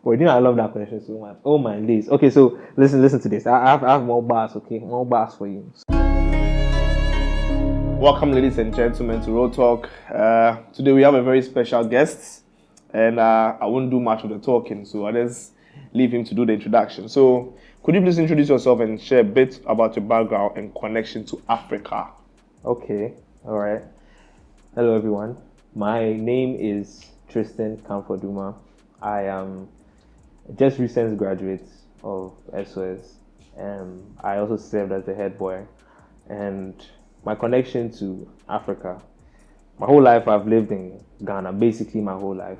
Well, I love that question so much. Oh my days. Okay, so listen to this. I have more bars. Okay, more bars for you. Welcome, ladies and gentlemen, to Road Talk. Today we have a very special guest, and I won't do much of the talking, so I'll just leave him to do the introduction. So, could you please introduce yourself and share a bit about your background and connection to Africa? Okay, all right. Hello, everyone. My name is Tristan Canfor-Dumas. I am just recent graduate of SOS. I also served as the head boy, and my connection to Africa. My whole life I've lived in Ghana, basically my whole life.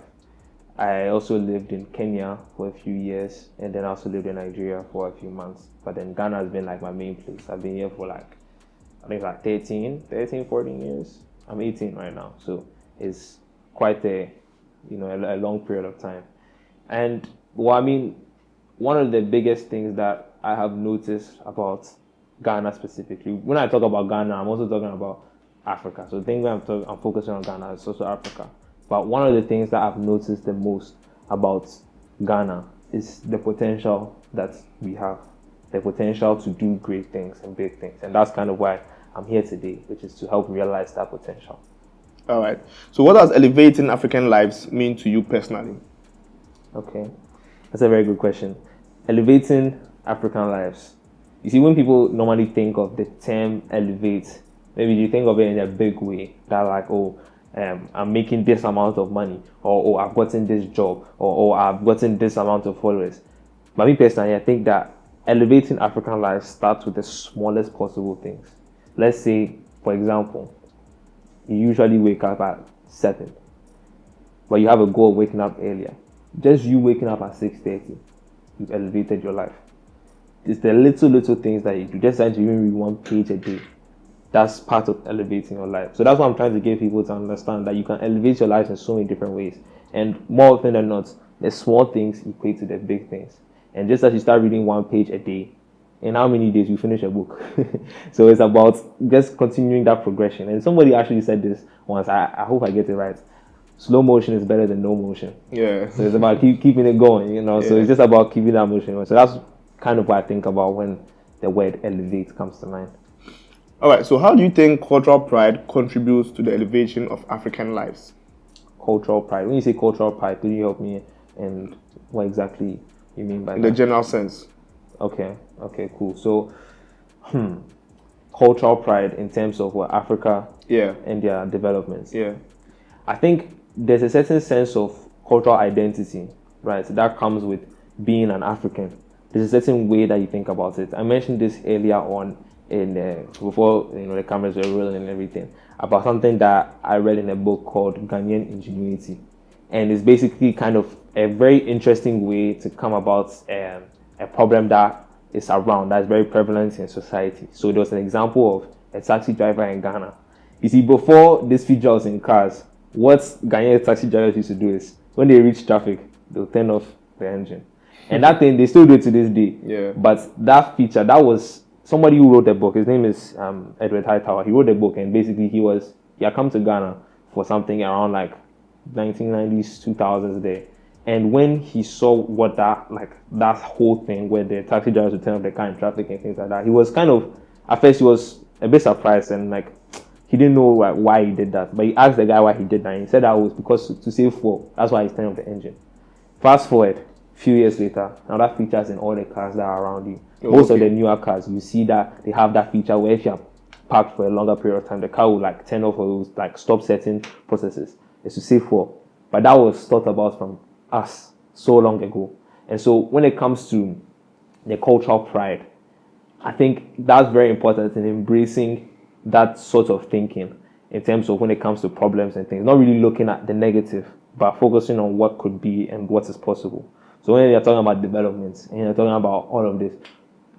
I also lived in Kenya for a few years, and then I also lived in Nigeria for a few months. But then Ghana has been like my main place. I've been here for like, I think like 14 years. I'm 18 right now, so it's quite a long period of time. And one of the biggest things that I have noticed about Ghana specifically, when I talk about Ghana, I'm also talking about Africa. So the thing I'm focusing on Ghana is also Africa. But one of the things that I've noticed the most about Ghana is the potential that we have, the potential to do great things and big things. And that's kind of why I'm here today, which is to help realize that potential. All right. So what does elevating African lives mean to you personally? Okay. That's a very good question. Elevating African lives. You see, when people normally think of the term elevate, maybe you think of it in a big way. That like, I'm making this amount of money, or I've gotten this job, or I've gotten this amount of followers. But me personally, I think that elevating African lives starts with the smallest possible things. Let's say, for example, you usually wake up at 7, but you have a goal of waking up earlier. Just you waking up at 6:30, you've elevated your life. It's the little things that you do. Just like you even read one page a day. That's part of elevating your life. So that's what I'm trying to get people to understand, that you can elevate your life in so many different ways. And more often than not, the small things equate to the big things. And just as you start reading one page a day, in how many days you finish a book? So it's about just continuing that progression. And somebody actually said this once. I hope I get it right. Slow motion is better than no motion. Yeah. So it's about keeping it going, Yeah. So it's just about keeping that motion going. So that's kind of what I think about when the word elevate comes to mind. All right. So how do you think cultural pride contributes to the elevation of African lives? Cultural pride. When you say cultural pride, could you help me and what exactly you mean by that? In the general sense. Okay, cool. So, cultural pride in terms of what Africa and their developments. Yeah. I think there's a certain sense of cultural identity, right? So that comes with being an African. There's a certain way that you think about it. I mentioned this earlier on before the cameras were rolling and everything, about something that I read in a book called Ghanaian Ingenuity, and it's basically kind of a very interesting way to come about a problem that is around, that's very prevalent in society. So there was an example of a taxi driver in Ghana. You see, before this feature was in cars, what Ghanaian taxi drivers used to do is when they reach traffic, they'll turn off the engine. And that thing, they still do it to this day. Yeah. But that feature, that was somebody who wrote a book. His name is Edward Hightower. He wrote a book, and basically he had come to Ghana for something around like 1990s, 2000s there. And when he saw what that whole thing where the taxi drivers would turn off the car in traffic and things like that, he was kind of, at first he was a bit surprised, and like he didn't know why he did that. But he asked the guy why he did that, and he said that was because to save fuel. That's why he's turning off the engine. Fast forward a few years later, now that features in all the cars that are around you. Most of the newer cars, you see that they have that feature where if you're parked for a longer period of time, the car will like turn off or will like stop certain processes. It's to save fuel. But that was thought about from us so long ago. And so when it comes to the cultural pride, I think that's very important in embracing that sort of thinking in terms of when it comes to problems and things, not really looking at the negative, but focusing on what could be and what is possible. So when you're talking about developments and you're talking about all of this,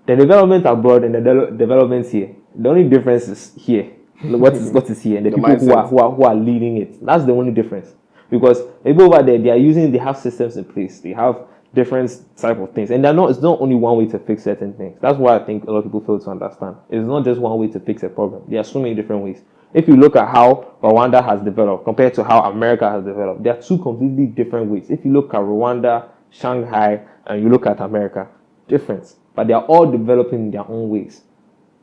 the development abroad and the developments here, the only difference is here. What is here, and the people who are leading it. That's the only difference. Because people over there, they have systems in place. They have different type of things. And it's not only one way to fix certain things. That's what I think a lot of people fail to understand. It's not just one way to fix a problem. There are so many different ways. If you look at how Rwanda has developed compared to how America has developed, there are two completely different ways. If you look at Rwanda, Shanghai, and you look at America, different. But they are all developing in their own ways.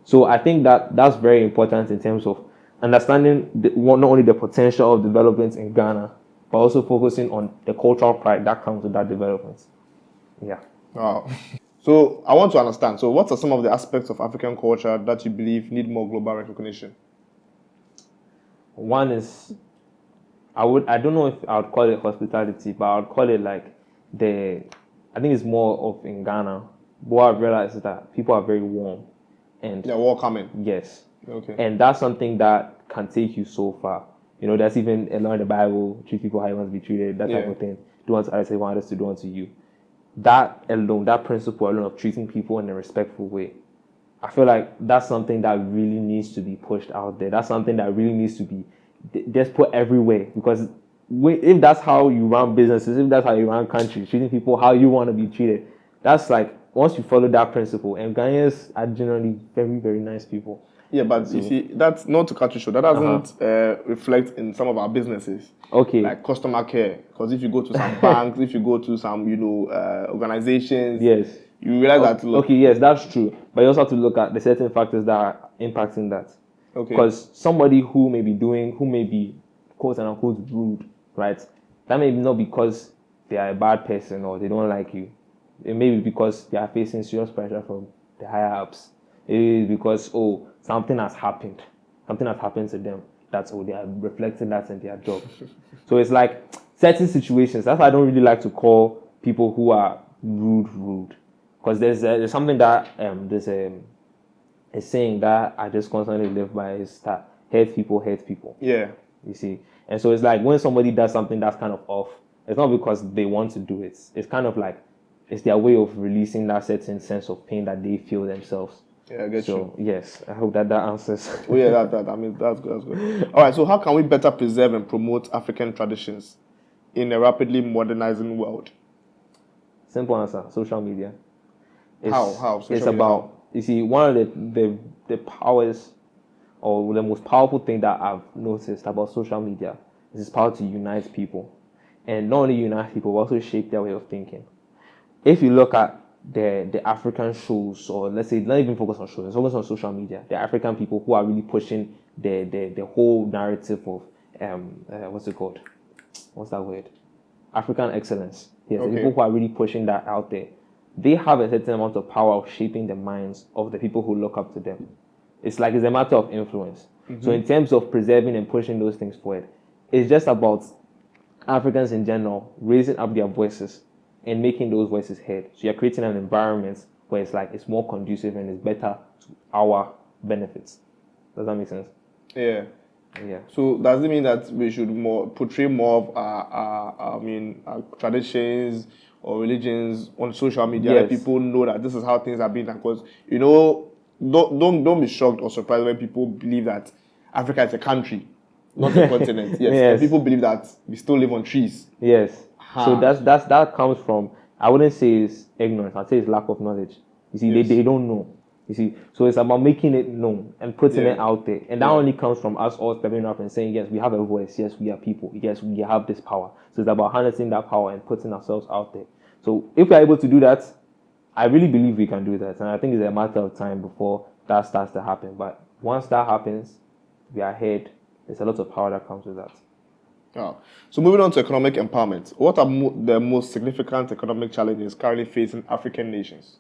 So I think that that's very important in terms of understanding not only the potential of development in Ghana, but also focusing on the cultural pride that comes with that development. Yeah. Wow. So I want to understand. So what are some of the aspects of African culture that you believe need more global recognition? One is I don't know if I would call it hospitality, but I would call it like I think it's more of in Ghana. What I've realized is that people are very warm and they're welcoming. Yes. Okay. And that's something that can take you so far. There's even a lot in the Bible, treat people how you want to be treated, that type of thing. Do unto others as you want others to do unto you. That alone, that principle alone of treating people in a respectful way, I feel like that's something that really needs to be pushed out there. That's something that really needs to be just put everywhere. Because if that's how you run businesses, if that's how you run countries, treating people how you want to be treated, that's like, once you follow that principle, and Ghanaians are generally very, very nice people. Yeah, but you see, that's not to cut you short. That doesn't reflect in some of our businesses. Okay. Like customer care. Because if you go to some banks, if you go to some, organizations, yes, you realize that. Look, okay, yes, that's true. But you also have to look at the certain factors that are impacting that. Okay. Because somebody who may be quote unquote rude, right? That may not be because they are a bad person or they don't like you. It may be because they are facing serious pressure from the higher ups. It is because something has happened to them. They are reflecting that in their job. So it's like certain situations. That's why I don't really like to call people who are rude. Because there's something that there's a saying that I just constantly live by is that hate people. Yeah. You see, and so it's like when somebody does something that's kind of off, it's not because they want to do it. It's kind of like it's their way of releasing that certain sense of pain that they feel themselves. Yeah, I get you. So yes, I hope that answers. Oh yeah, that's good. All right, so how can we better preserve and promote African traditions in a rapidly modernizing world? Simple answer: social media. How? It's about you see one of the powers or the most powerful thing that I've noticed about social media is its power to unite people, and not only unite people, but also shape their way of thinking. If you look at the African shows, or let's say not even focus on shows, focus on social media, the African people who are really pushing the whole narrative of what's it called? What's that word? African excellence. Yes, okay. The people who are really pushing that out there, they have a certain amount of power of shaping the minds of the people who look up to them. It's a matter of influence. Mm-hmm. So in terms of preserving and pushing those things forward, it's just about Africans in general raising up their voices and making those voices heard. So you're creating an environment where it's more conducive and it's better to our benefits. Does that make sense? Yeah. Yeah. So does it mean that we should portray more of our traditions or religions on social media? Yes. Let people know that this is how things are being done? Because don't be shocked or surprised when people believe that Africa is a country, not a continent. Yes. Yes. And people believe that we still live on trees. Yes. So that comes from, I wouldn't say it's ignorance, I'd say it's lack of knowledge. You see, yes. they don't know. You see, so it's about making it known and putting it out there. And that only comes from us all stepping up and saying, yes, we have a voice. Yes, we are people. Yes, we have this power. So it's about harnessing that power and putting ourselves out there. So if we're able to do that, I really believe we can do that. And I think it's a matter of time before that starts to happen. But once that happens, we are ahead. There's a lot of power that comes with that. Oh. So moving on to economic empowerment, what are the most significant economic challenges currently facing African nations?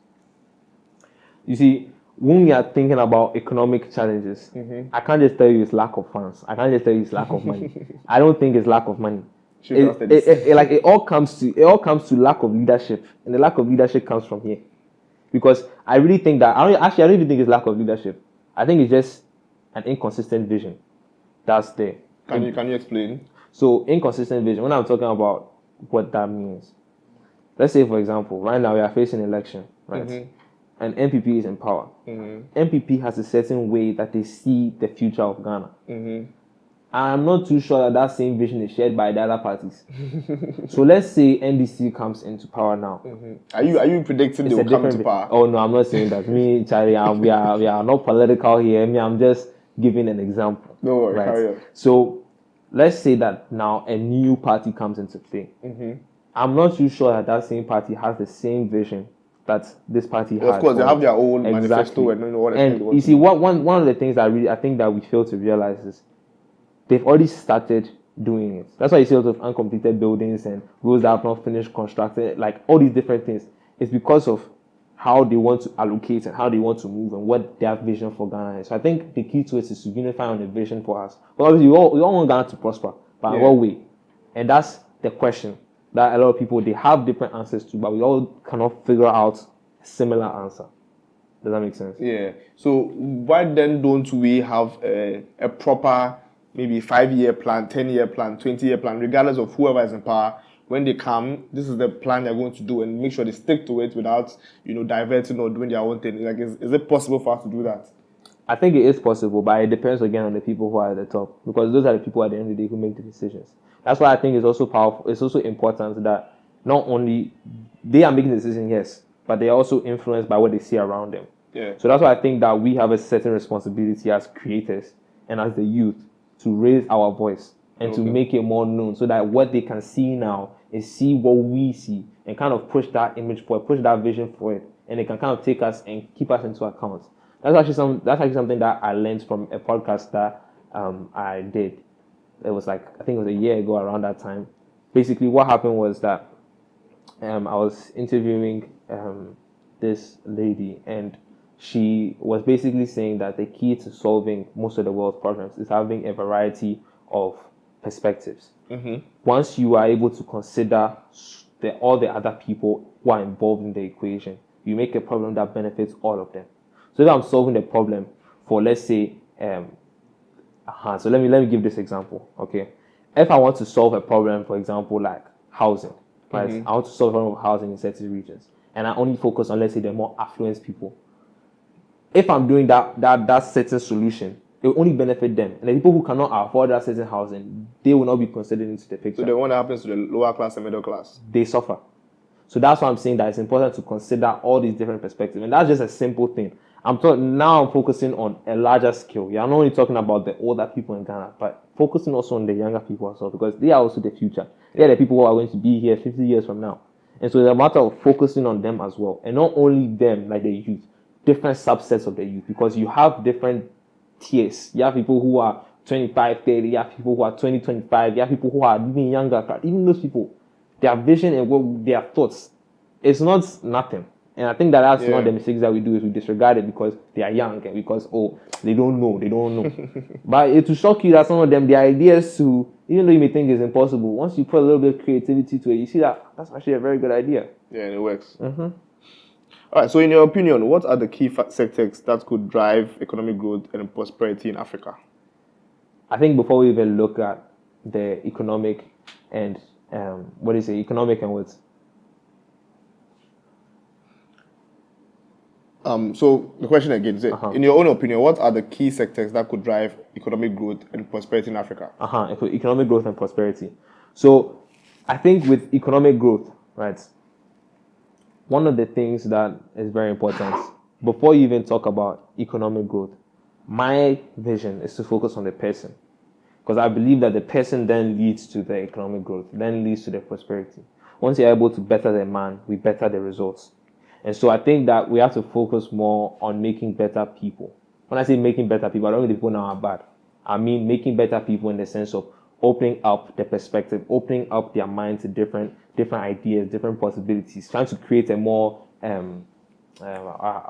You see, when we are thinking about economic challenges, I can't just tell you it's lack of funds. I can't just tell you it's lack of money. I don't think it's lack of money. It all comes to lack of leadership, and the lack of leadership comes from here. Because I really think that I don't even think it's lack of leadership. I think it's just an inconsistent vision that's there. Can you explain? So inconsistent vision, when I'm talking about what that means, let's say, for example, right now we are facing an election, right? And NPP is in power. NPP has a certain way that they see the future of Ghana. I'm not too sure that same vision is shared by the other parties. So let's say NDC comes into power now. Are you predicting they will come to power? Oh no, I'm not saying that. Me, Charlie, we are not political here. I'm just giving an example. No worry, carry on. So let's say that now a new party comes into play. I'm not too sure that that same party has the same vision that this party has. Of course, they have their own manifesto and what they and want you to see, do. one of the things I think that we fail to realize is they've already started doing it. That's why you see a lot of uncompleted buildings and roads that have not finished constructed, like all these different things. It's because of how they want to allocate and how they want to move and what their vision for Ghana is. So I think the key to it is to unify on a vision for us. But obviously, we all want Ghana to prosper, but in what way? And that's the question that a lot of people, they have different answers to, but we all cannot figure out a similar answer. Does that make sense? Yeah. So why then don't we have a proper maybe 5-year plan, 10-year plan, 20-year plan, regardless of whoever is in power? When they come, this is the plan they're going to do, and make sure they stick to it without, diverting or doing their own thing. Like, is it possible for us to do that? I think it is possible, but it depends again on the people who are at the top, because those are the people at the end of the day who make the decisions. That's why I think it's also powerful. It's also important that not only they are making the decision, yes, but they are also influenced by what they see around them. Yeah. So that's why I think that we have a certain responsibility as creators and as the youth to raise our voice and to make it more known, so that what they can see now is see what we see and kind of push that image for it, push that vision for it, and it can kind of take us and keep us into account. That's actually something that I learned from a podcast that I did. It was like, I think it was a year ago around that time. Basically, what happened was that I was interviewing this lady, and she was basically saying that the key to solving most of the world's problems is having a variety of perspectives. Mm-hmm. Once you are able to consider all the other people who are involved in the equation, you make a problem that benefits all of them. So if I'm solving the problem for, let's say, so let me give this example, okay? If I want to solve a problem, for example, like housing, right? I want to solve a problem of housing in certain regions, and I only focus on, let's say, the more affluent people. If I'm doing that certain solution, it will only benefit them. And the people who cannot afford that certain housing, they will not be considered into the picture. So the one that happens to the lower class and middle class, they suffer. So that's why I'm saying that it's important to consider all these different perspectives. And that's just a simple thing. I'm focusing on a larger scale. Yeah, I'm not only talking about the older people in Ghana, but focusing also on the younger people as well, because they are also the future. They are the people who are going to be here 50 years from now. And so it's a matter of focusing on them as well. And not only them, like the youth, different subsets of the youth, because you have different tiers. You have people who are 25, 30, you have people who are 20, 25, you have people who are even younger. Even those people, their vision and what their thoughts, it's not nothing. And I think that's one of the mistakes that we do, is we disregard it because they are young and because, they don't know. But it will shock you that some of them, their ideas to, even though you may think it's impossible, once you put a little bit of creativity to it, you see that that's actually a very good idea. Yeah, and it works. Mm-hmm. All right, so in your opinion, what are the key sectors that could drive economic growth and prosperity in Africa? I think before we even look at the economic and economic and what? So the question again is, in your own opinion, what are the key sectors that could drive economic growth and prosperity in Africa? Economic growth and prosperity. So I think with economic growth, right, one of the things that is very important, before you even talk about economic growth, my vision is to focus on the person. Because I believe that the person then leads to the economic growth, then leads to the prosperity. Once you're able to better the man, we better the results. And so I think that we have to focus more on making better people. When I say making better people, I don't mean the people now are bad. I mean making better people in the sense of opening up the perspective, opening up their mind to different ideas, different possibilities, trying to create a more,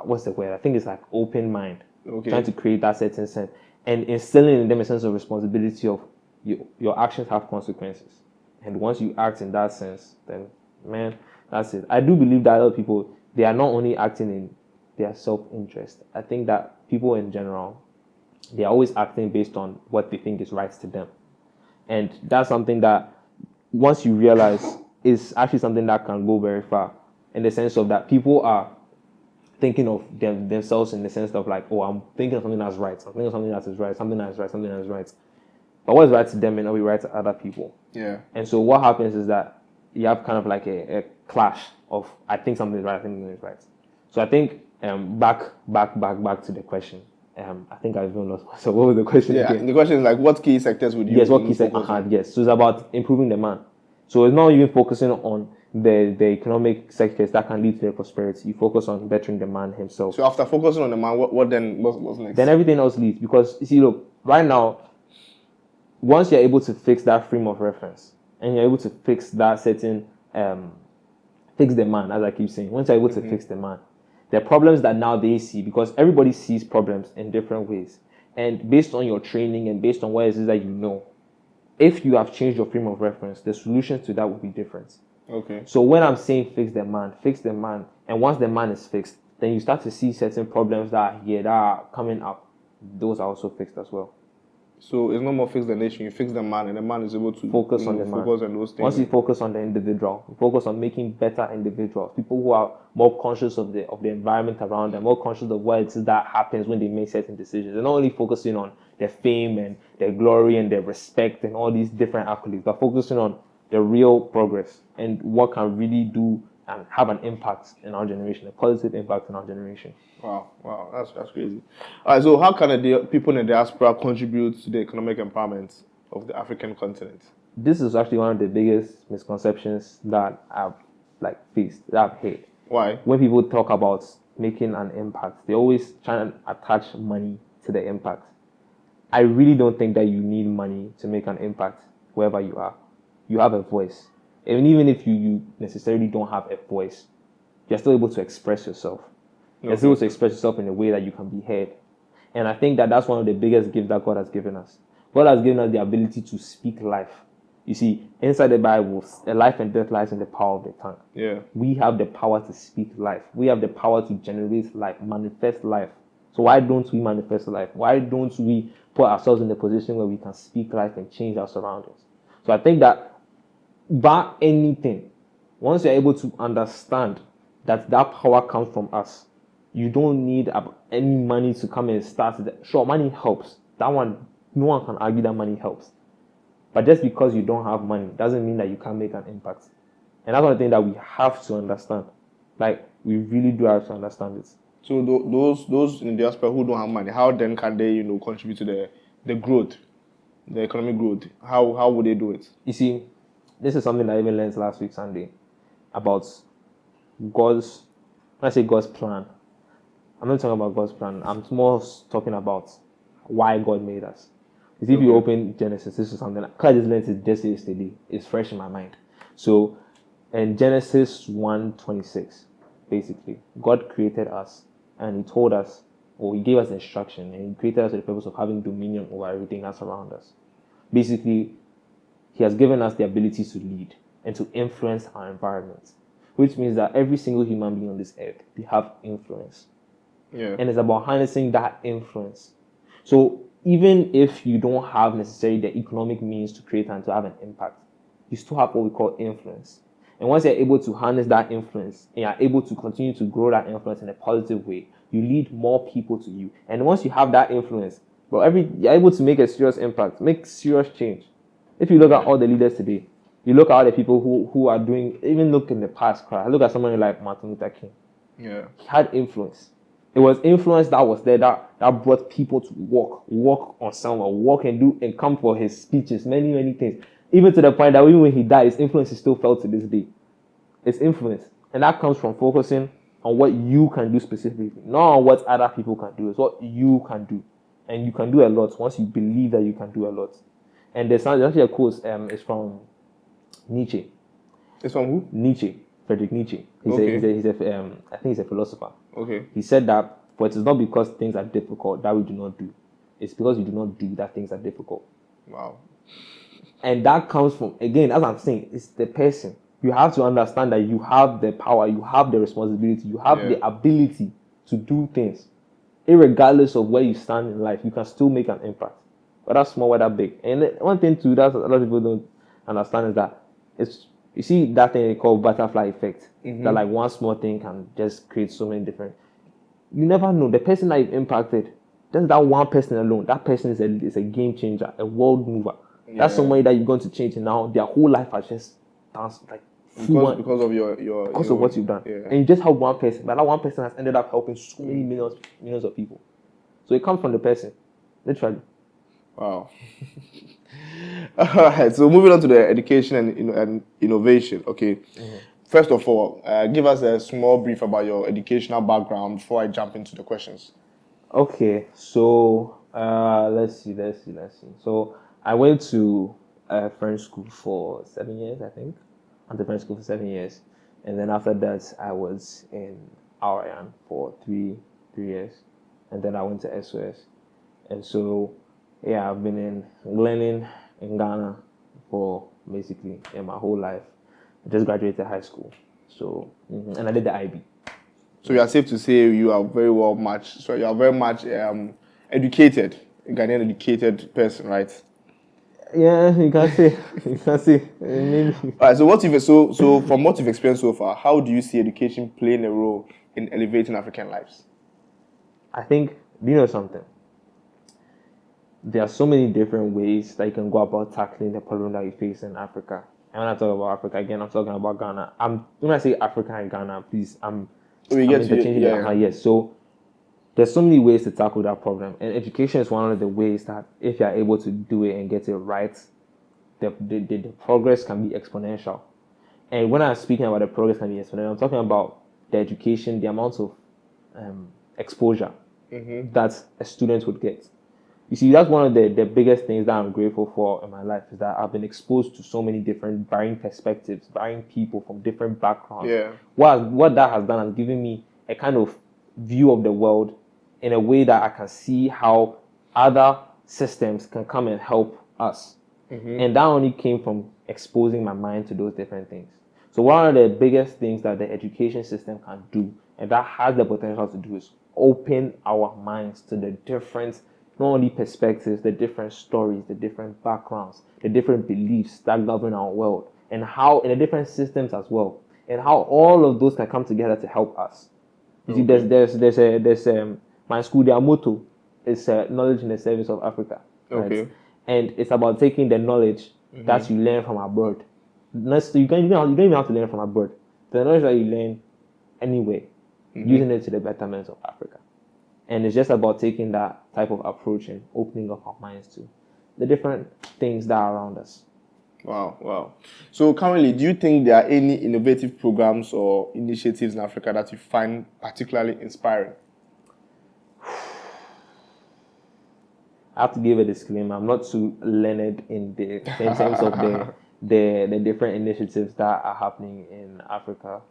what's the word? I think it's like open mind. Okay. Trying to create that certain sense and instilling in them a sense of responsibility of your actions have consequences. And once you act in that sense, then, man, that's it. I do believe that a lot of people, they are not only acting in their self-interest. I think that people in general, they are always acting based on what they think is right to them. And that's something that once you realize is actually something that can go very far, in the sense of that people are thinking of themselves in the sense of like, I'm thinking of something that's right. I'm thinking of something that is right, something that is right, something that is right. But what is right to them may not be right to other people. Yeah. And so what happens is that you have kind of like a clash of, I think something is right, I think something is right. So I think back to the question. I think I've even lost myself. What was the question again? The question is like, what key sectors would you? Yes, what key sectors? Yes, so it's about improving the man. So it's not even focusing on the economic sectors that can lead to their prosperity. You focus on bettering the man himself. So after focusing on the man, what's next? Then everything else leads, because you see, look, right now, once you're able to fix that frame of reference and you're able to fix that certain fix the man, as I keep saying, once you're able to fix the man, the problems that now they see, because everybody sees problems in different ways, and based on your training and based on what it is that you know, if you have changed your frame of reference, the solutions to that will be different. Okay. So when I'm saying fix the man, and once the man is fixed, then you start to see certain problems that are here that are coming up. Those are also fixed as well. So it's no more fix the nation, you fix the man, and the man is able to focus on the man. Focus on those things. Once you focus on the individual, you focus on making better individuals, people who are more conscious of the environment around them, more conscious of what it is that happens when they make certain decisions. They're not only focusing on their fame and their glory and their respect and all these different accolades, but focusing on the real progress and what can really do and have an impact in our generation, a positive impact in our generation. Wow, that's crazy. All right, so how can the people in the diaspora contribute to the economic empowerment of the African continent? This is actually one of the biggest misconceptions that I've faced, that I've heard. Why? When people talk about making an impact, they always try and attach money to the impact. I really don't think that you need money to make an impact wherever you are. You have a voice. And even if you necessarily don't have a voice, you're still able to express yourself. You're still able to express yourself in a way that you can be heard. And I think that that's one of the biggest gifts that God has given us. God has given us the ability to speak life. You see, inside the Bible, life and death lies in the power of the tongue. Yeah. We have the power to speak life. We have the power to generate life, manifest life. So why don't we manifest life? Why don't we put ourselves in the position where we can speak life and change our surroundings? So I think that by anything, once you're able to understand that power comes from us, you don't need any money to come and start it. Sure, money helps. That one, no one can argue that money helps. But just because you don't have money doesn't mean that you can't make an impact. And that's one thing that we have to understand. We really do have to understand it. So those in the diaspora who don't have money, how then can they, contribute to the growth, the economic growth? How would they do it? You see, this is something that I even learned last week Sunday about God's. When I say God's plan, I'm not talking about God's plan. I'm more talking about why God made us. If you open Genesis, this is something I just learned it just yesterday. It's fresh in my mind. So, in Genesis 1:26, basically, God created us and He told us, or He gave us instruction, and He created us for the purpose of having dominion over everything that's around us. Basically, He has given us the ability to lead and to influence our environment, which means that every single human being on this earth, they have influence. Yeah. And it's about harnessing that influence. So even if you don't have necessarily the economic means to create and to have an impact, you still have what we call influence. And once you're able to harness that influence and you're able to continue to grow that influence in a positive way, you lead more people to you. And once you have that influence, you're able to make a serious impact, make serious change. If you look at all the leaders today, you look at all the people who are doing, even look in the past, look at somebody like Martin Luther King. Yeah. He had influence. It was influence that was there that brought people to walk on someone, walk and come for his speeches, many, many things. Even to the point that even when he died, his influence is still felt to this day. It's influence. And that comes from focusing on what you can do specifically, not on what other people can do. It's what you can do. And you can do a lot once you believe that you can do a lot. And there's actually a quote, it's from Nietzsche. It's from who? Nietzsche. Friedrich Nietzsche. I think he's a philosopher. Okay. He said that, for it is not because things are difficult that we do not do. It's because we do not do that things are difficult. Wow. And that comes from, again, as I'm saying, it's the person. You have to understand that you have the power, you have the responsibility, you have the ability to do things. Irregardless of where you stand in life, you can still make an impact. Whether small, whether big. And one thing too that a lot of people don't understand is that you see that thing they call butterfly effect. Mm-hmm. That one small thing can just create so many different. You never know. The person that you've impacted, just that one person alone, that person is a game changer, a world mover. Yeah. That's somebody that you're going to change, and now their whole life has just danced because of your of what you've done. Yeah. And you just help one person, but that one person has ended up helping so many millions of people. So it comes from the person, literally. Wow. All right. So moving on to the education and innovation. Okay. First of all, give us a small brief about your educational background before I jump into the questions. Okay, so let's see. So I went to French school for 7 years, I think. I went to French school for 7 years, and then after that, I was in RN for three years, and then I went to SOS, and so yeah, I've been in learning in Ghana for basically my whole life. I just graduated high school, so and I did the IB. So you are safe to say you are very well matched. So you are very much educated, a Ghanaian educated person, right? Yeah, you can say. You can say. Maybe. All right. So so from what you've experienced so far, how do you see education playing a role in elevating African lives? I think, do you know something? There are so many different ways that you can go about tackling the problem that you face in Africa. And when I talk about Africa, again, I'm talking about Ghana. When I say Africa and Ghana, please, I'm interchanging it. Yes. So there's so many ways to tackle that problem, and education is one of the ways that if you're able to do it and get it right, the progress can be exponential. And when I'm speaking about the progress can be exponential, I'm talking about the education, the amount of exposure that a student would get. You see, that's one of the biggest things that I'm grateful for in my life, is that I've been exposed to so many different varying perspectives, varying people from different backgrounds. Yeah. What that has done has given me a kind of view of the world in a way that I can see how other systems can come and help us. And that only came from exposing my mind to those different things. So one of the biggest things that the education system can do, and that has the potential to do, is open our minds to the different, not only perspectives, the different stories, the different backgrounds, the different beliefs that govern our world, and how in the different systems as well, and how all of those can come together to help us. You see, there's my school, their motto is knowledge in the service of Africa. Right? Okay. And it's about taking the knowledge that you learn from abroad. You don't even have to learn from abroad. The knowledge that you learn anyway, using it to the betterment of Africa. And it's just about taking that type of approach and opening up our minds to the different things that are around us. Wow. So currently, do you think there are any innovative programs or initiatives in Africa that you find particularly inspiring? I have to give a disclaimer. I'm not too learned in terms of the different initiatives that are happening in Africa.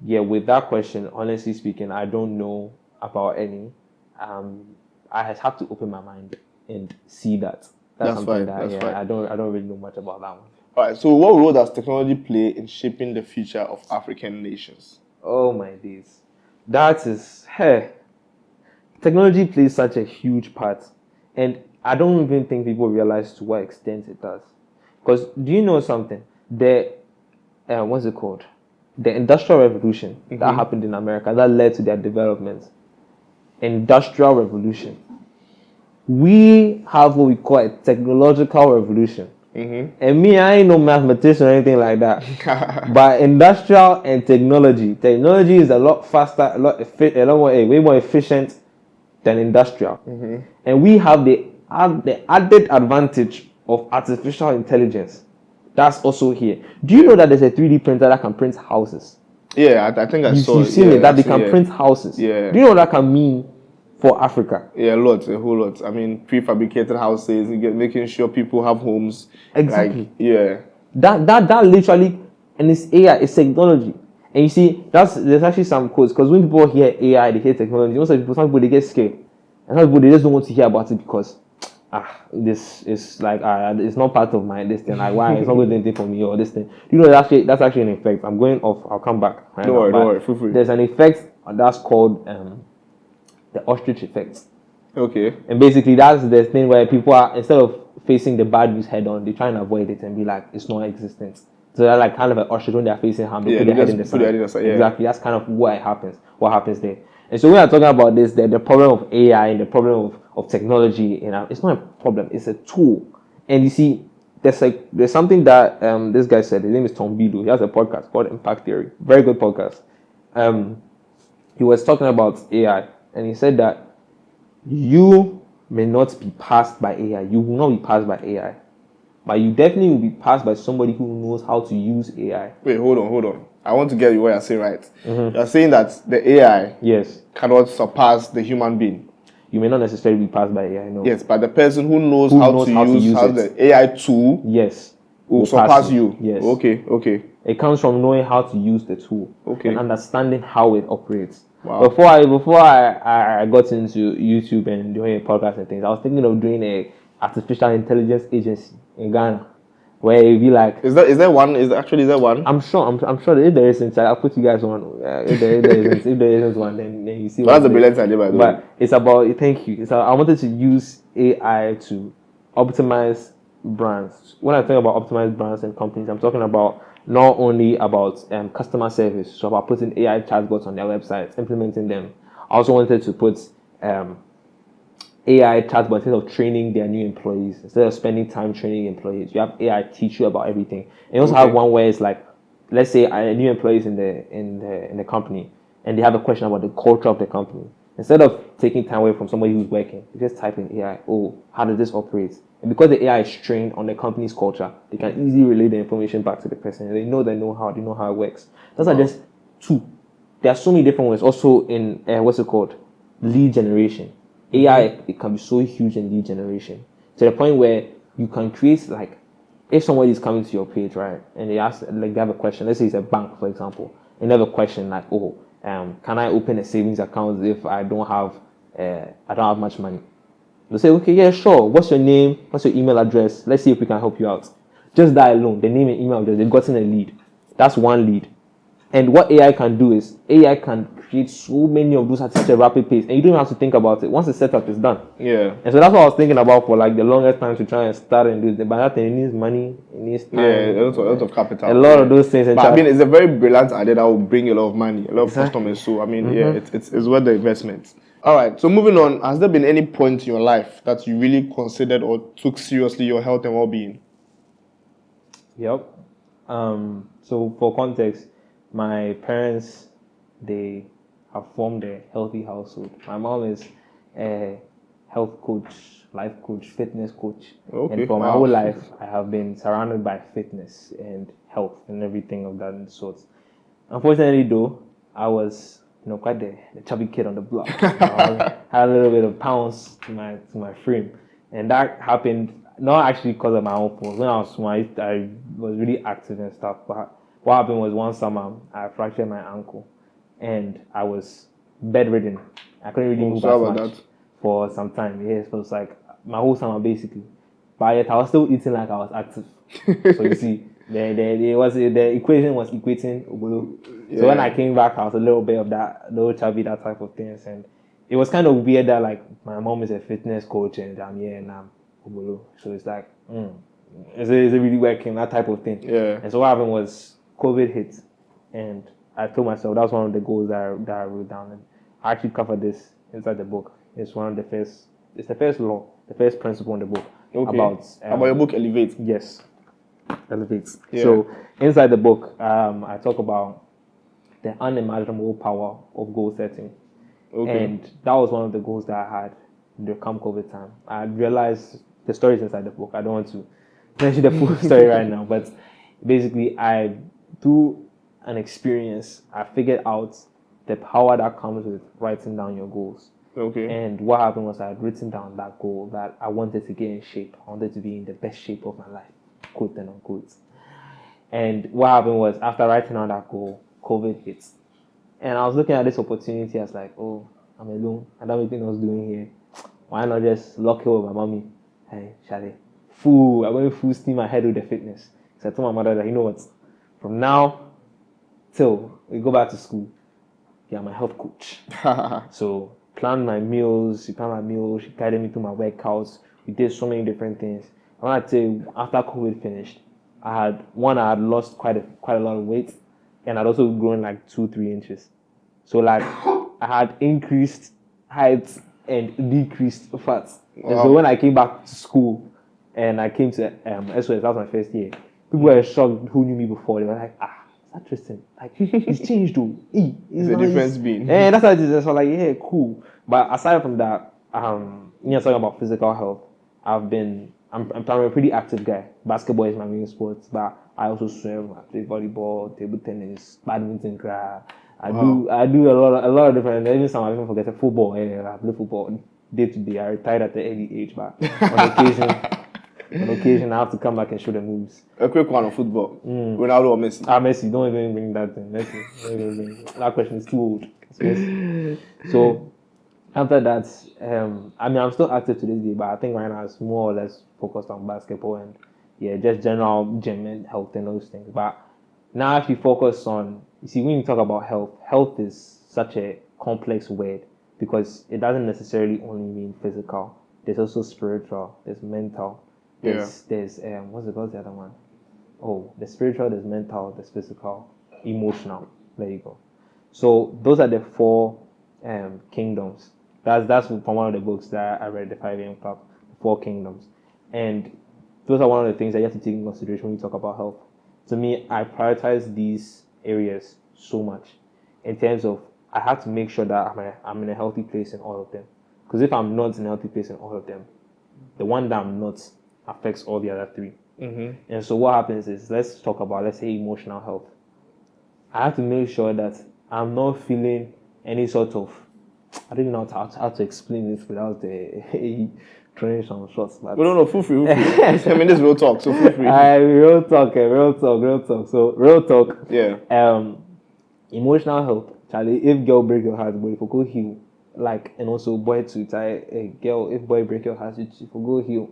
With that question, honestly speaking, I don't know about any. I have to open my mind and see that. That's something fine. I don't really know much about that one. All right. So, what role does technology play in shaping the future of African nations? Oh my days, that is technology plays such a huge part, and I don't even think people realize to what extent it does. Because do you know something? What's it called? The Industrial Revolution that happened in America that led to their development. Industrial Revolution. We have what we call a technological revolution. And me, I ain't no mathematician or anything like that. But industrial and technology is a lot faster, way more efficient than industrial. And we have the added advantage of artificial intelligence. That's also here. Do you know that there's a 3D printer that can print houses? Yeah, I think I saw it. You've seen it, that they can print houses. Yeah. Do you know what that can mean for Africa? Yeah, a whole lot. I mean, prefabricated houses, making sure people have homes. Exactly. That literally, and it's AI, it's technology. And you see, there's actually some quotes, because when people hear AI, they hear technology. Some people they get scared. And some people, they just don't want to hear about it because this is like it's not part of my this thing. Like, why it's not good anything for me or this thing. You know, that's actually an effect. I'm going off. I'll come back. Right? Don't worry. Feel free. There's an effect that's called the ostrich effect. Okay. And basically, that's the thing where people are, instead of facing the bad news head on, they try and avoid it and be like, it's not existent. So they're like kind of an ostrich when they're facing harm. They put their head in the sand. Exactly. That's kind of what happens there. And so we are talking about this, the problem of AI and the problem of technology. It's not a problem, it's a tool. And you see, there's something that this guy said. His name is Tom Bido. He has a podcast called Impact Theory. Very good podcast. He was talking about AI, and he said that you may not be passed by AI. You will not be passed by AI. But you definitely will be passed by somebody who knows how to use AI. Wait, hold on. I want to get you what you're saying right. You're saying that the AI cannot surpass the human being. You may not necessarily be passed by AI, no. Yes, but the person who knows how to use the AI tool will surpass you. Yes. Okay. It comes from knowing how to use the tool and understanding how it operates. Wow. Before I got into YouTube and doing a podcast and things, I was thinking of doing a artificial intelligence agency in Ghana, where it'd be like, is there one? Is there one? I'm sure that if there isn't, I'll put you guys on. If there isn't one, then you see. That's a brilliant idea, by the way. But it's about, thank you. I wanted to use AI to optimize brands. When I talk about optimized brands and companies, I'm talking about not only about customer service, so about putting AI chatbots on their websites, implementing them. I also wanted to put AI chatbots instead of training their new employees. Instead of spending time training employees, you have AI teach you about everything. And you also have one where it's like, let's say a new employee is in the company and they have a question about the culture of the company. Instead of taking time away from somebody who's working, you just type in AI, how does this operate? And because the AI is trained on the company's culture, they can easily relay the information back to the person. They know how it works. Those are just two. There are so many different ways. Also in, lead generation. AI, it can be so huge in lead generation. To the point where you can create, like, if somebody is coming to your page, right, and they ask, like, they have a question, let's say it's a bank, for example, and they have a question like, can I open a savings account if I don't have much money? They'll say, okay, yeah, sure. What's your name? What's your email address? Let's see if we can help you out. Just that alone, the name and email address, they've gotten a lead. That's one lead. And what AI can do is, AI can create so many of those at such a rapid pace, and you don't even have to think about it. Once the setup is done. Yeah. And so that's what I was thinking about for like the longest time to try and start and do it. But that thing, it needs money, it needs time. Yeah, a lot of capital. A lot of those things. But I mean, it's a very brilliant idea that will bring a lot of money, a lot of customers. So I mean, it's worth the investment. All right. So moving on, has there been any point in your life that you really considered or took seriously your health and well-being? Yep. So for context, my parents, they have formed a healthy household. My mom is a health coach, life coach, fitness coach. Okay, and for my whole life, I have been surrounded by fitness and health and everything of that sort. Unfortunately, though, I was quite the chubby kid on the block. I had a little bit of pounds to my frame, and that happened not actually because of my own fault. When I was small, I was really active and stuff. But what happened was one summer I fractured my ankle, and I was bedridden. I couldn't really move as much for some time. Yes, it was like my whole summer basically. But yet I was still eating like I was active. So you see, the equation was equating. So when I came back, I was a little bit of that, little chubby, that type of things, and it was kind of weird that like my mom is a fitness coach and I'm here and I'm Obolo. So it's like, is it really working, that type of thing. Yeah. And so what happened was COVID hit, and I told myself that was one of the goals that I wrote down, and I actually covered this inside the book. It's the first law, the first principle in the book. Okay. About your book, Elevate. Yes, Elevate. Yeah. So inside the book, I talk about the unimaginable power of goal setting. Okay. And that was one of the goals that I had during COVID time. I realized the stories inside the book. I don't want to mention the full story right now, but basically, through an experience, I figured out the power that comes with writing down your goals. Okay. And what happened was I had written down that goal that I wanted to get in shape. I wanted to be in the best shape of my life, quote and unquote. And what happened was after writing down that goal, COVID hit. And I was looking at this opportunity. I was like, I'm alone. I don't know anything I was doing here. Why not just lock it with my mommy? Hey, Charlie, I'm going full steam ahead with the fitness. So I told my mother that, you know what, from now till we go back to school, you're my health coach. So planned my meals, she guided me through my workouts. We did so many different things. I want to tell you, after COVID finished, I had lost quite a lot of weight, and I'd also grown like 2-3 inches. So like I had increased height and decreased fat. Wow. And so when I came back to school and I came to SOS, that was my first year, people were shocked who knew me before. They were like, is that Tristan? Like, he's changed though. It's the difference been. Yeah, that's how it is. So like, yeah, cool. But aside from that, talking about physical health. I'm a pretty active guy. Basketball is my main sport, but I also swim, I play volleyball, table tennis, badminton, I do a lot of different, even some I even forget football. I play football day to day. I retired at the early age, but on occasion I have to come back and show the moves. A quick one on football. Ronaldo or Messi? Messi, don't even bring that thing. Messi. That question is too old. So after that, I'm still active to this day, but I think right now it's more or less focused on basketball and just general gym and health and those things. But now if you focus on, you see, when you talk about health is such a complex word because it doesn't necessarily only mean physical. There's also spiritual, there's mental, there's what's the other one? Oh, there's spiritual, there's mental, there's physical, emotional. There you go. So those are the four kingdoms. That's from one of the books that I read, the 5 a.m. Club, the 4 Kingdoms. And those are one of the things that you have to take in consideration when you talk about health. To me, I prioritize these areas so much in terms of I have to make sure that I'm in a healthy place in all of them. Because if I'm not in a healthy place in all of them, the one that I'm not affects all the other 3. Mm-hmm. And so what happens is, let's say, emotional health. I have to make sure that I'm not feeling any sort of, I don't know how to explain this without throwing some shots. But no, feel free. I mean, this is real talk, so feel free. Real talk. So, real talk. Yeah. Emotional health. Charlie, if girl break your heart, boy, if you go heal. And also boy too. Girl, if boy break your heart, if you go heal.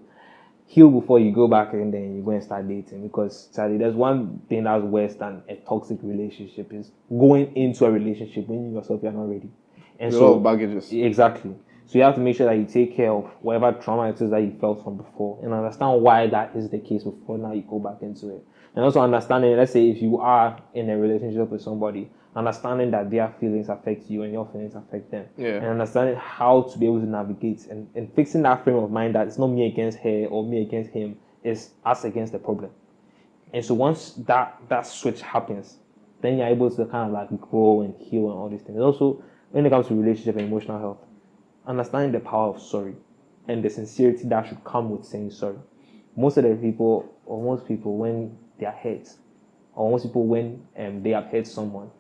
Heal before you go back and then you go and start dating. Because, Charlie, there's one thing that's worse than a toxic relationship is going into a relationship when you yourself are not ready. And so baggages. Exactly. So you have to make sure that you take care of whatever trauma it is that you felt from before and understand why that is the case before now you go back into it. And also understanding, let's say if you are in a relationship with somebody, understanding that their feelings affect you and your feelings affect them. Yeah. And understanding how to be able to navigate and fixing that frame of mind that it's not me against her or me against him, it's us against the problem. And so once that switch happens, then you're able to kind of grow and heal and all these things. And also, when it comes to relationship and emotional health, understanding the power of sorry and the sincerity that should come with saying sorry. Most people, when they are hurt, or most people when they have hurt someone,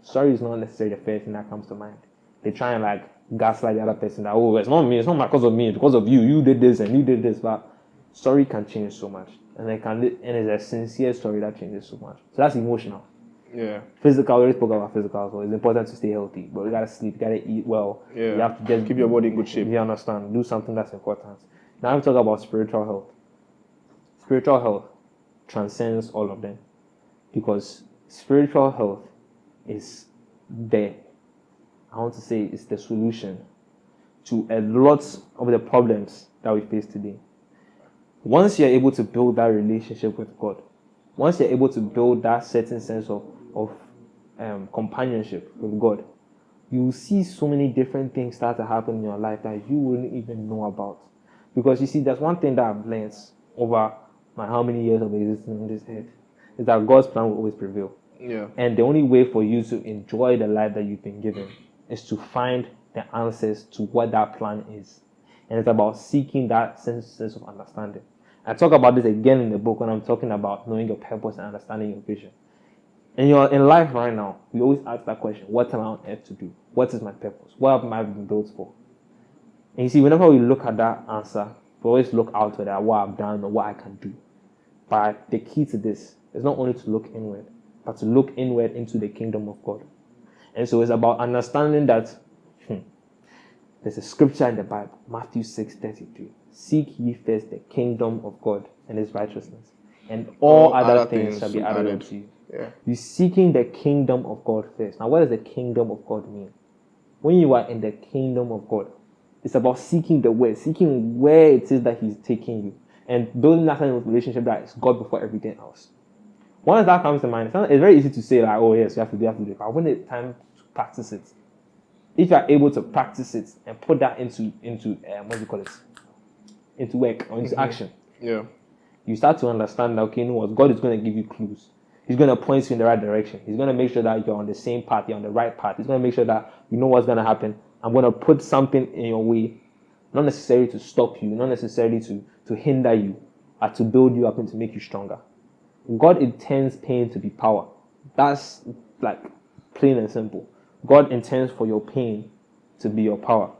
sorry is not necessarily the first thing that comes to mind. They try and gaslight the other person that, oh, it's not me, it's not because of me, it's because of you. You did this and you did this. But sorry can change so much, and it's a sincere story that changes so much. So that's emotional. Yeah. Physical, we already spoke about physical, so it's important to stay healthy. But you gotta sleep, you gotta eat well. Yeah. You have to just keep your body in good shape. You understand? Do something that's important. Now I'm talking about spiritual health. Spiritual health transcends all of them. Because spiritual health is the solution to a lot of the problems that we face today. Once you're able to build that relationship with God, once you're able to build that certain sense of companionship with God, you see so many different things start to happen in your life that you wouldn't even know about. Because you see, there's one thing that I've learned over my how many years of existence on this earth, is that God's plan will always prevail. Yeah. And the only way for you to enjoy the life that you've been given is to find the answers to what that plan is. And it's about seeking that sense of understanding. I talk about this again in the book when I'm talking about knowing your purpose and understanding your vision. And in life right now, we always ask that question, what am I on earth to do? What is my purpose? What have I been built for? And you see, whenever we look at that answer, we always look outward at what I've done or what I can do. But the key to this is not only to look inward, but to look inward into the kingdom of God. And so it's about understanding that there's a scripture in the Bible, Matthew 6:33. Seek ye first the kingdom of God and his righteousness, and all other things shall be added unto you. Yeah. You're seeking the kingdom of God first. Now, what does the kingdom of God mean? When you are in the kingdom of God, it's about seeking the way, seeking where it is that he's taking you, and building that kind of relationship that is God before everything else. Once that comes to mind, it's very easy to say, oh yes, you have to do it. But when it's time to practice it, if you are able to practice it and put that into into work or into action, you start to understand that, okay, you know what, God is going to give you clues. He's going to point you in the right direction. He's going to make sure that you're on the same path, you're on the right path. He's going to make sure that you know what's going to happen. I'm going to put something in your way not necessarily to stop you, not necessarily to hinder you, but to build you up and to make you stronger. God intends pain to be power. That's like plain and simple. God intends for your pain to be your power.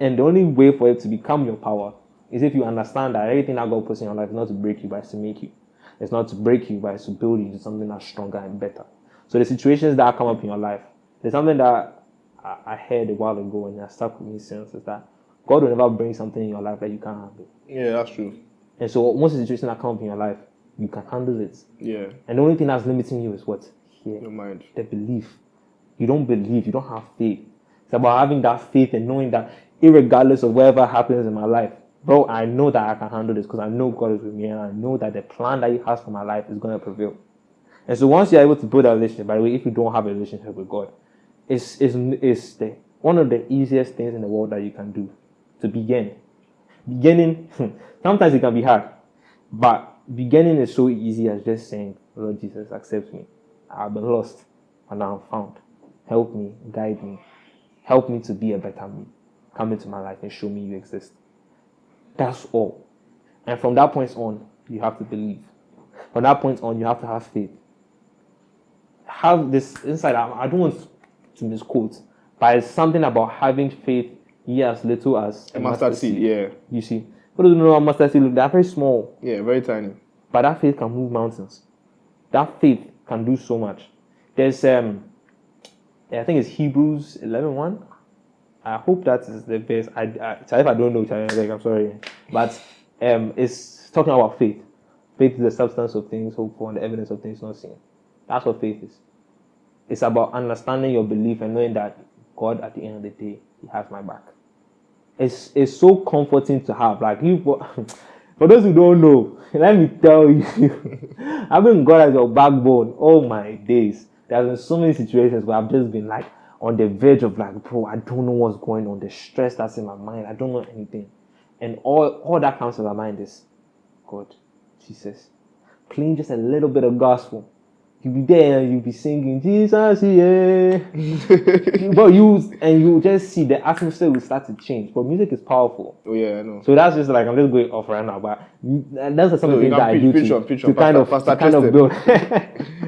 And the only way for it to become your power is if you understand that everything that God puts in your life is not to break you, but it's to make you. It's not to break you, but it's to build you into something that's stronger and better. So the situations that come up in your life, there's something that I heard a while ago and it stuck with me since, is that God will never bring something in your life that you can't handle. Yeah, that's true. And so most of the situations that come up in your life, you can handle it. Yeah. And the only thing that's limiting you is what? Here. Your mind. The belief. You don't believe, you don't have faith. It's about having that faith and knowing that irregardless of whatever happens in my life, bro, I know that I can handle this because I know God is with me and I know that the plan that He has for my life is going to prevail. And so once you're able to build a relationship, by the way, if you don't have a relationship with God, it's one of the easiest things in the world that you can do to begin. Beginning, sometimes it can be hard, but beginning is so easy as just saying, Lord Jesus, accept me. I've been lost, and now I'm found. Help me, guide me. Help me to be a better me. Come into my life and show me you exist. That's all. And from that point on, you have to believe. From that point on, you have to have faith. Have this inside. I don't want to misquote, but it's something about having faith, as little as a mustard seed. Yeah. You see, what do you know about mustard seed? They're very small. Yeah, very tiny. But that faith can move mountains. That faith can do so much. There's I think it's Hebrews 11:1. I hope that is the best. If I don't know, I'm sorry, but it's talking about faith. Faith is the substance of things hoped for and the evidence of things not seen. That's what faith is. It's about understanding your belief and knowing that God, at the end of the day, He has my back. It's so comforting to have. Like you, for those who don't know, let me tell you, having God as your backbone. Oh my days! There's been so many situations where I've just been like on the verge of like, bro, I don't know what's going on. The stress that's in my mind, I don't know anything, and all that comes to my mind is, God, Jesus, playing just a little bit of gospel. You'll be there and you'll be singing Jesus, yeah. But you just see the atmosphere will start to change. But music is powerful. Oh yeah, I know. So that's just like I'm just going off right now, but that's some of the things that I do to kind of build.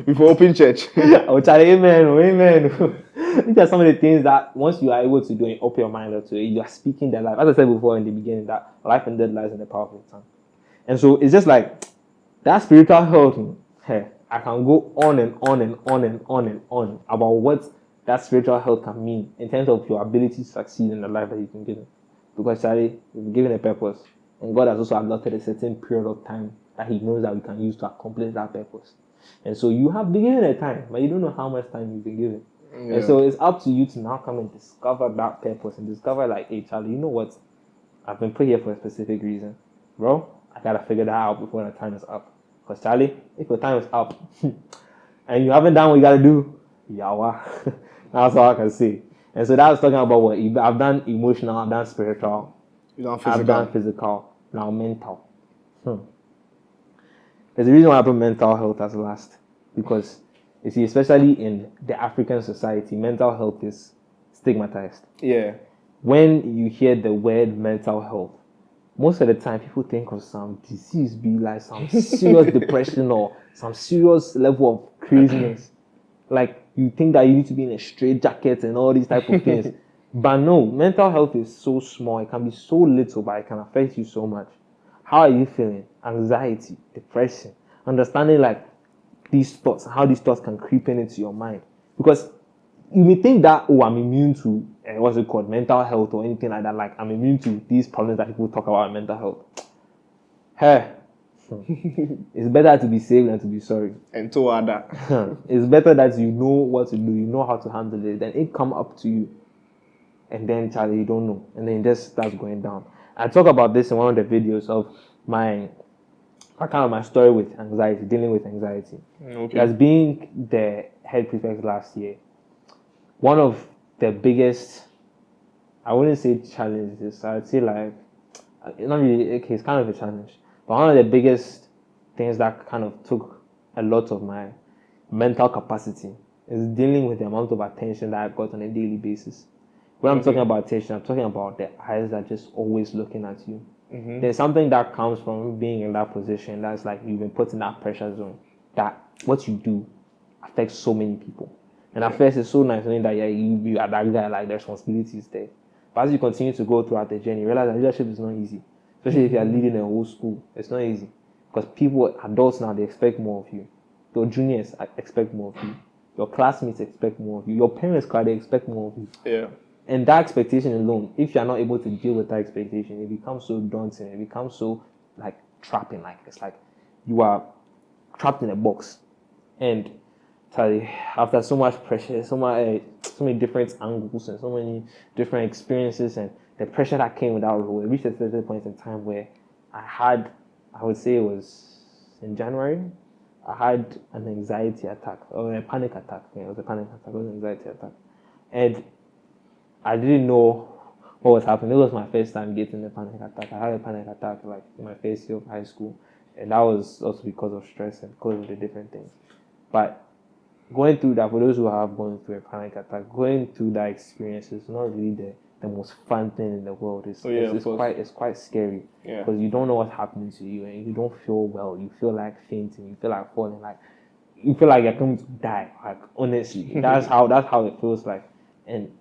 Before open church. Oh, Charlie, amen. These are some of the things that once you are able to do and open your mind up to it, you are speaking their life. As I said before in the beginning, that life and death lies in the power of the tongue. And so it's just like that spiritual health. Hey, I can go on and on and on and on and on about what that spiritual health can mean in terms of your ability to succeed in the life that you've been given. Because Charlie, you've been given a purpose, and God has also allotted a certain period of time that He knows that we can use to accomplish that purpose. And so you have been given a time, but you don't know how much time you've been given. Yeah. And so it's up to you to now come and discover that purpose and discover like, hey Charlie, you know what? I've been put here for a specific reason. Bro, I gotta figure that out before the time is up. Because Charlie, if your time is up and you haven't done what you gotta do, yawa. That's all I can say. And so that's talking about what I've done emotional, I've done spiritual, I've done physical, now mental. There's a reason why I put mental health as last. Because you see, especially in the African society, mental health is stigmatized. Yeah. When you hear the word mental health, most of the time people think of some disease, be like some serious depression or some serious level of craziness. Like you think that you need to be in a straight jacket and all these type of things. But no, mental health is so small. It can be so little, but it can affect you so much. How are you feeling? Anxiety, depression, understanding like these thoughts, how these thoughts can creep into your mind. Because you may think that, oh, I'm immune to, what's it called, mental health or anything like that. Like, I'm immune to these problems that people talk about in mental health. Hey, it's better to be safe than to be sorry. And to other. It's better that you know what to do, you know how to handle it, then it come up to you. And then, Charlie, you don't know. And then it just starts going down. I talk about this in one of the videos of my story with anxiety, dealing with anxiety. Okay. As being the head prefect last year, one of the biggest, I wouldn't say challenges, I'd say like, not really, okay, it's kind of a challenge, but one of the biggest things that kind of took a lot of my mental capacity is dealing with the amount of attention that I got on a daily basis. When I'm talking about attention, I'm talking about the eyes that just always looking at you. Mm-hmm. There's something that comes from being in that position that's like you've been put in that pressure zone, that what you do affects so many people. And at first it's so nice knowing that you are that guy, like the responsibility is there. But as you continue to go throughout the journey, you realize that leadership is not easy. Especially if you are leading a whole school. It's not easy. Because people, adults now, they expect more of you. Your juniors expect more of you. Your classmates expect more of you. Your parents, they expect more of you. Yeah. And that expectation alone, if you're not able to deal with that expectation, it becomes so daunting. It becomes so like trapping. Like it's like you are trapped in a box. And after so much pressure, so many different angles and so many different experiences, and the pressure that came with that role, it reached a certain point in time where I would say it was in January, I had an anxiety attack or a panic attack. Yeah, it was a panic attack. It was an anxiety attack, and I didn't know what was happening. It was my first time getting a panic attack. I had a panic attack like in my first year of high school, and that was also because of stress and because of the different things. But going through that, for those who have gone through a panic attack, going through that experience is not really the most fun thing in the world. It's quite scary because you don't know what's happening to you and you don't feel well. You feel like fainting. You feel like falling. Like you feel like you're going to die. Like honestly, that's how it feels like. And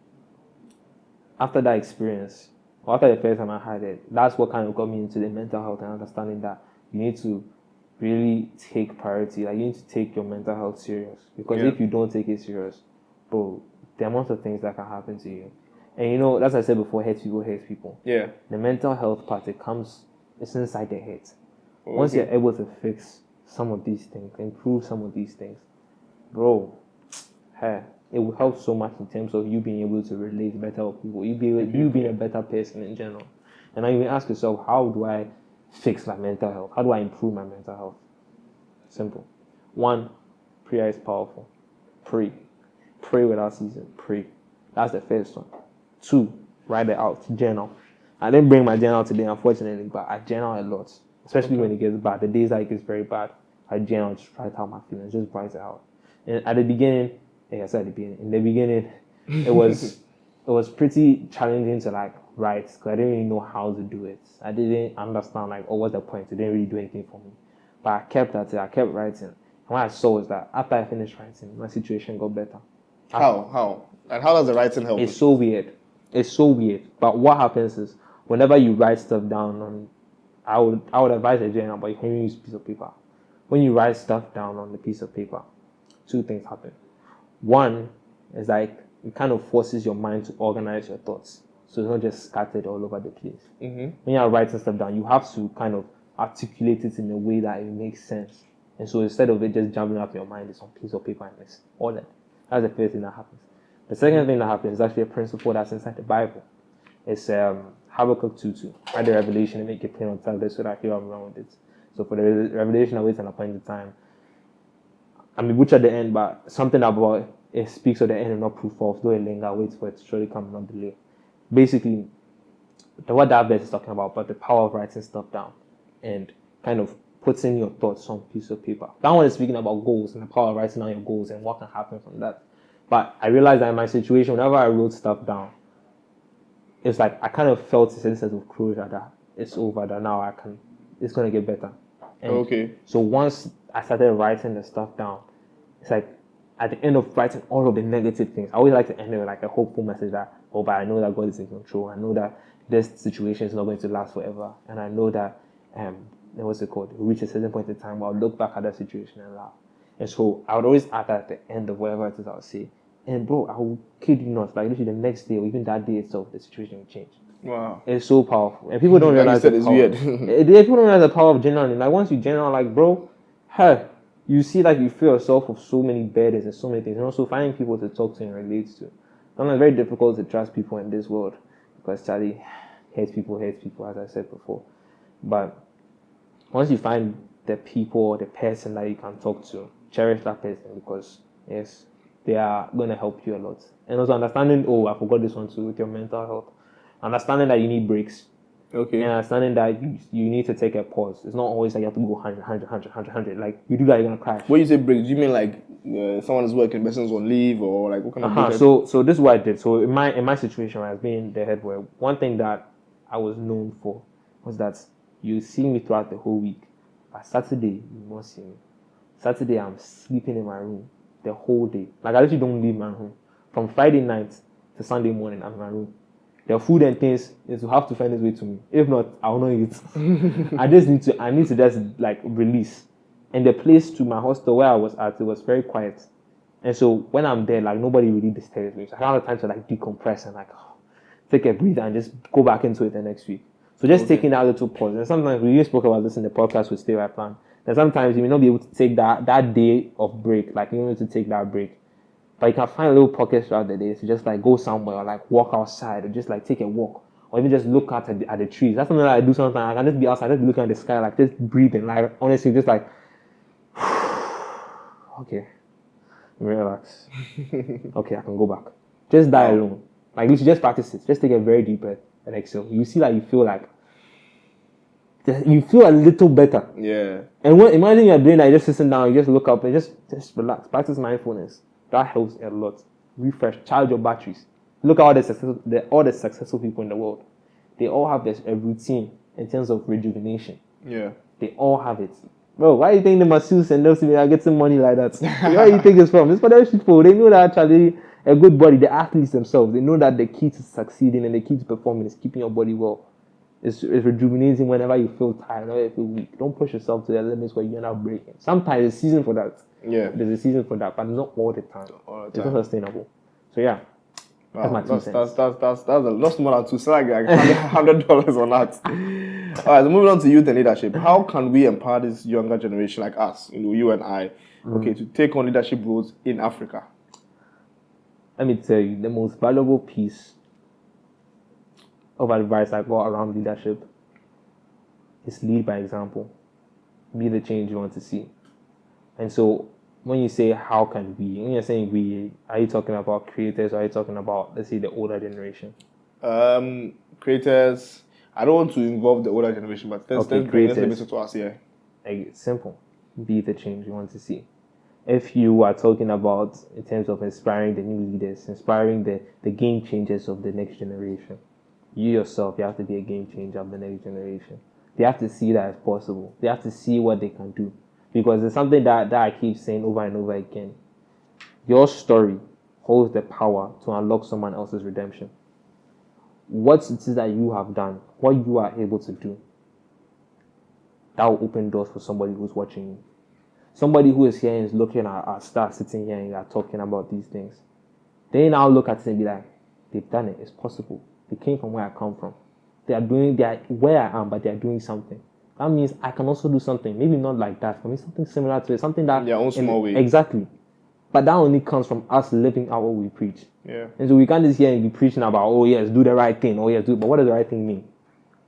after that experience, or after the first time I had it, that's what kind of got me into the mental health and understanding that you need to really take priority. Like you need to take your mental health serious, because if you don't take it serious, bro, the amount of things that can happen to you. And you know, as I said before, hurts people. Yeah. The mental health part, it's inside the head. Once you're able to fix some of these things, improve some of these things, bro, it will help so much in terms of you being able to relate better with people. You being a better person in general. And now you may ask yourself, how do I fix my mental health? How do I improve my mental health? Simple. 1, prayer is powerful. Pray without ceasing. Pray. That's the first one. 2, write it out. Journal. I didn't bring my journal today, unfortunately, but I journal a lot, especially when it gets bad. The days that it gets very bad, I journal, just write out my feelings, just write it out. And at the beginning, in the beginning, it was pretty challenging to like write, because I didn't really know how to do it. I didn't understand like, what's the point? It didn't really do anything for me. But I kept at it. I kept writing. And what I saw was that after I finished writing, my situation got better. How? And how does the writing help? It's so weird. But what happens is, whenever you write stuff down I would advise a journal, but you can use a piece of paper. When you write stuff down on the piece of paper, 2 things happen. 1 is like it kind of forces your mind to organize your thoughts, so it's not just scattered all over the place. When you're writing stuff down, you have to kind of articulate it in a way that it makes sense. And so instead of it just jumping out of your mind, it's on a piece of paper and it's all that. That's the first thing that happens. The second thing that happens is actually a principle that's inside the Bible. It's Habakkuk 2:2. Write the revelation and make it plain on tablets so that I can run with it. So for the revelation, I wait an appointed time. I mean, butcher the end, but something about it speaks of the end and not proof false. Though it linger, wait for it to surely come, not delay. Basically, what that verse is talking about, but the power of writing stuff down and kind of putting your thoughts on a piece of paper. That one is speaking about goals and the power of writing down your goals and what can happen from that. But I realized that in my situation, whenever I wrote stuff down, it's like I kind of felt a sense of closure that it's over, that now it's going to get better. And so once I started writing the stuff down, it's like at the end of writing all of the negative things, I always like to end it with like a hopeful message that, but I know that God is in control. I know that this situation is not going to last forever. And I know that, what's it called? Reach a certain point in time where I'll look back at that situation and laugh. And so I would always add that at the end of whatever it is I'll say. And bro, I will kid you not, like literally the next day or even that day itself, the situation will change. Wow. It's so powerful. And people don't realize it's weird. People don't realize the power of journaling. Like once you journal, like bro, you see like you feel yourself of so many burdens and so many things. And also finding people to talk to and relate to. And it's very difficult to trust people in this world because Charlie hates people, as I said before. But once you find the people, the person that you can talk to, cherish that person because yes, they are going to help you a lot. And also understanding, I forgot this one too, with your mental health. Understanding that you need breaks. Okay. And understanding that you need to take a pause. It's not always like you have to go 100. Like, you do that, you're going to crash. When you say break, do you mean like someone is working, person's on leave, or like what kind of break? So this is what I did. So in my situation, as being the head boy, one thing that I was known for was that you see me throughout the whole week. But Saturday, you must see me. Saturday, I'm sleeping in my room the whole day. Like, I literally don't leave my room. From Friday night to Sunday morning, I'm in my room. The food and things is to have to find its way to me. If not, I will not eat. I need to just like release. And the place to my hostel where I was at, it was very quiet. And so when I'm there, like, nobody really disturbs me. So I don't have time to like decompress and like take a breather and just go back into it the next week. So just taking that little pause. And sometimes we even spoke about this in the podcast with Stay Right Plan. And sometimes you may not be able to take that day of break, like you need to take that break. But you can find little pockets throughout the day to just like go somewhere or like walk outside or just like take a walk or even just look out at the trees. That's something that I do sometimes. I can just be outside, just be looking at the sky, like just breathing. Like, honestly, just like, okay, relax. Okay, I can go back. Just die alone. Like, you should just practice it. Just take a very deep breath and exhale. You see that you feel a little better. Yeah. And imagine you're doing that, you're just sitting down, you just look up and just relax. Practice mindfulness. That helps a lot. Refresh, charge your batteries. Look at all the successful people in the world. They all have a routine in terms of rejuvenation. Yeah. They all have it. Bro, why do you think the masseurs and those people are getting money like that? Where do you think it's from? It's for those people. They know that actually a good body, the athletes themselves, they know that the key to succeeding and the key to performing is keeping your body well. It's rejuvenating whenever you feel tired, whenever you feel weak. Don't push yourself to the limits where you're not breaking. Sometimes there's a season for that. Yeah. There's a season for that, but not all the time. It's not sustainable. So yeah. Wow, that's my 2 cents. That's a lot more than $2 cents. Like $100 on that. All right, so moving on to youth and leadership. How can we empower this younger generation like us, you and I, to take on leadership roles in Africa? Let me tell you, the most valuable piece of advice I got around leadership is lead by example. Be the change you want to see. And so when you say how can we, when you're saying we, are you talking about creators or are you talking about, let's say, the older generation? Creators, I don't want to involve the older generation, but let's bring this to us here. It's simple. Be the change you want to see. If you are talking about in terms of inspiring the new leaders, inspiring the game changers of the next generation, you yourself, you have to be a game changer of the next generation. They have to see that it's possible. They have to see what they can do. Because it's something that I keep saying over and over again. Your story holds the power to unlock someone else's redemption. What it is that you have done, what you are able to do, that will open doors for somebody who's watching you. Somebody who is here and is looking at our stars sitting here and are talking about these things. They now look at it and be like, they've done it, it's possible. They came from where I come from. They are where I am, but they are doing something. That means I can also do something. Maybe not like that. For me, something similar to it. Something that... their own small way. Exactly. But that only comes from us living out what we preach. Yeah. And so we can't just hear and be preaching about, oh yes, do the right thing. Oh yes, do... But what does the right thing mean?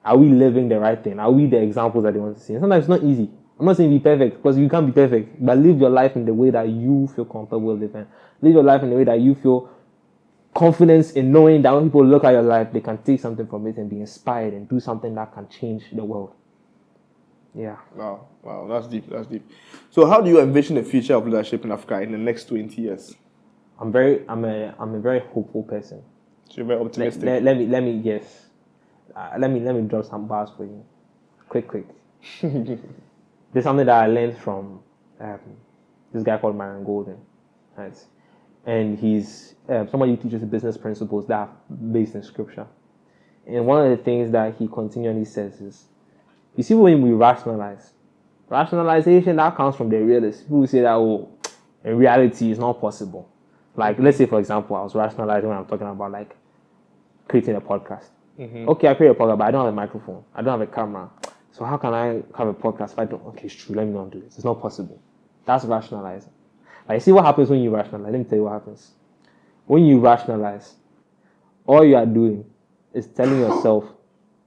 Are we living the right thing? Are we the examples that they want to see? And sometimes it's not easy. I'm not saying be perfect, because you can't be perfect. But live your life in the way that you feel comfortable living. Live your life in the way that you feel confidence in knowing that when people look at your life, they can take something from it and be inspired and do something that can change the world. Yeah. Wow, that's deep. So how do you envision the future of leadership in Africa in the next 20 years? I'm a very hopeful person. So you're very optimistic. Let me guess. Let me drop some bars for you. Quick. There's something that I learned from this guy called Myron Golden, right? And he's somebody who teaches business principles that are based in scripture. And one of the things that he continually says is, you see, when we rationalization, that comes from the realists. People say that, oh, in reality, it's not possible. Like, let's say, for example, I was rationalizing when I'm talking about, like, creating a podcast. Mm-hmm. Okay, I create a podcast, but I don't have a microphone. I don't have a camera. So how can I have a podcast if I don't? Okay, it's true. Let me not do this. It's not possible. That's rationalizing. Like, see what happens when you rationalize. Let me tell you what happens. When you rationalize, all you are doing is telling yourself